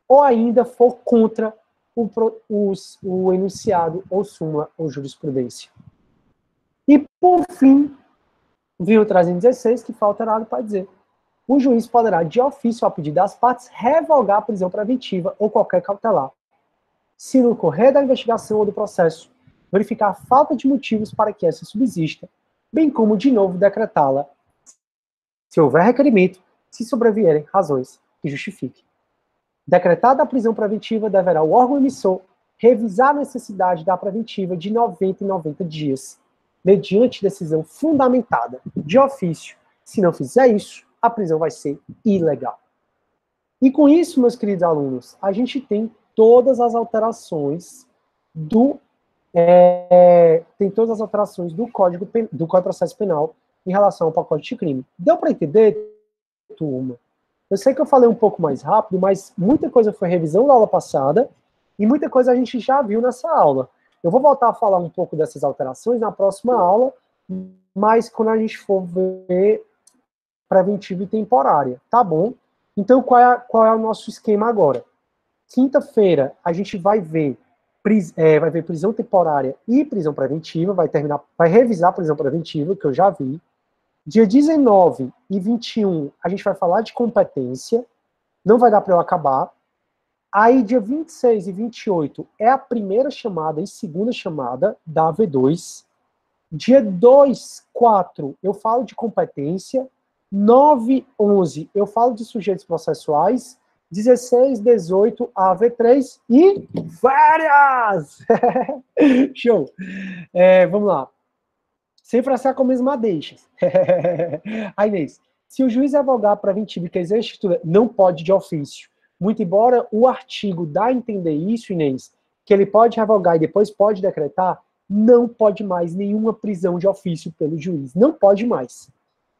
ou ainda for contra o enunciado ou súmula ou jurisprudência. E, por fim, vem o 316, que foi alterado para dizer: o juiz poderá, de ofício ao pedido das partes, revogar a prisão preventiva ou qualquer cautelar, se no correr da investigação ou do processo verificar a falta de motivos para que essa subsista, bem como, de novo, decretá-la, se houver requerimento, se sobrevierem razões que justifiquem. Decretada a prisão preventiva, deverá o órgão emissor revisar a necessidade da preventiva de 90 em 90 dias, mediante decisão fundamentada, de ofício. Se não fizer isso, a prisão vai ser ilegal. E com isso, meus queridos alunos, a gente tem todas as alterações do Código de Processo Penal em relação ao pacote de crime. Deu para entender, turma? Eu sei que eu falei um pouco mais rápido, mas muita coisa foi revisão da aula passada e muita coisa a gente já viu nessa aula. Eu vou voltar a falar um pouco dessas alterações na próxima aula, mas quando a gente for ver preventiva e temporária, tá bom? Então, qual é o nosso esquema agora? Quinta-feira, a gente vai ver prisão temporária e prisão preventiva, vai revisar a prisão preventiva, que eu já vi. Dia 19 e 21, a gente vai falar de competência, não vai dar para eu acabar. Aí, dia 26 e 28, é a primeira chamada e segunda chamada da AV2. Dia 2, 4, eu falo de competência. 9, 11, eu falo de sujeitos processuais. 16, 18, AV3 e férias! Show! Vamos lá. Sem fraciar com a mesma deixa. Aí, Inês, se o juiz revogar a preventiva que existe, não pode de ofício. Muito embora o artigo dá a entender isso, Inês, que ele pode revogar e depois pode decretar, não pode mais nenhuma prisão de ofício pelo juiz. Não pode mais.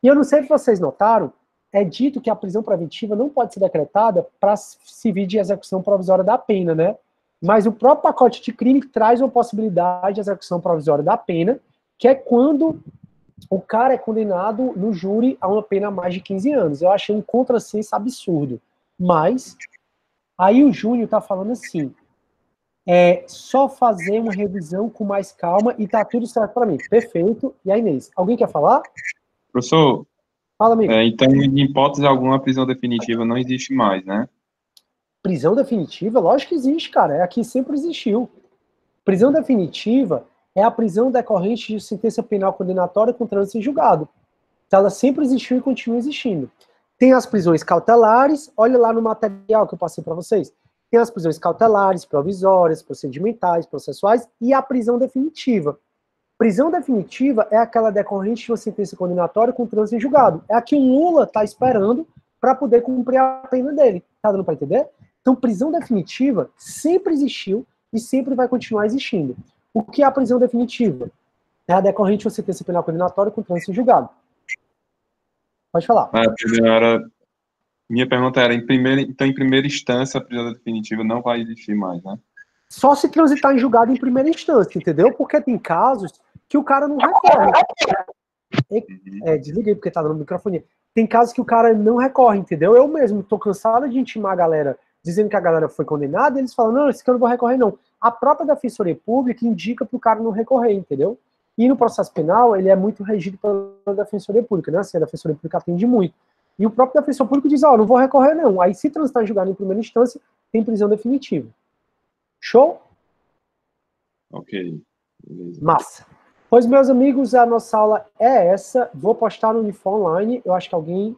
E eu não sei se vocês notaram, é dito que a prisão preventiva não pode ser decretada para servir de execução provisória da pena, né? Mas o próprio pacote de crime traz uma possibilidade de execução provisória da pena, que é quando o cara é condenado no júri a uma pena a mais de 15 anos. Eu achei um contrassenso absurdo. Mas, aí o Júnior tá falando assim, só fazer uma revisão com mais calma e tá tudo certo para mim. Perfeito. E aí, Inês, alguém quer falar? Professor, fala, amigo. Então, em hipótese alguma, a prisão definitiva não existe mais, né? Prisão definitiva? Lógico que existe, cara. Aqui sempre existiu. Prisão definitiva é a prisão decorrente de sentença penal condenatória com trânsito em julgado. Então, ela sempre existiu e continua existindo. Tem as prisões cautelares, olha lá no material que eu passei para vocês. Tem as prisões cautelares, provisórias, procedimentais, processuais e a prisão definitiva. Prisão definitiva é aquela decorrente de uma sentença condenatória com trânsito em julgado. É a que o Lula está esperando para poder cumprir a pena dele. Tá dando para entender? Então, prisão definitiva sempre existiu e sempre vai continuar existindo. O que é a prisão definitiva? É a decorrente de uma sentença penal condenatória com trânsito em julgado. Pode falar. Minha pergunta era, em primeira instância, a prisão definitiva não vai existir mais, né? Só se transitar em julgado em primeira instância, entendeu? Porque tem casos que o cara não recorre. Desliguei porque tá no microfone. Tem casos que o cara não recorre, entendeu? Eu mesmo tô cansado de intimar a galera dizendo que a galera foi condenada, e eles falam, não, esse aqui eu não vou recorrer, não. A própria Defensoria Pública indica pro cara não recorrer, entendeu? E no processo penal, ele é muito regido pela Defensoria Pública, né? Assim, a Defensoria Pública atende muito. E o próprio defensor público diz, não vou recorrer, não. Aí, se transitar em julgado em primeira instância, tem prisão definitiva. Show? Ok. Beleza. Massa. Pois, meus amigos, a nossa aula é essa. Vou postar no Unifó Online. Eu acho que alguém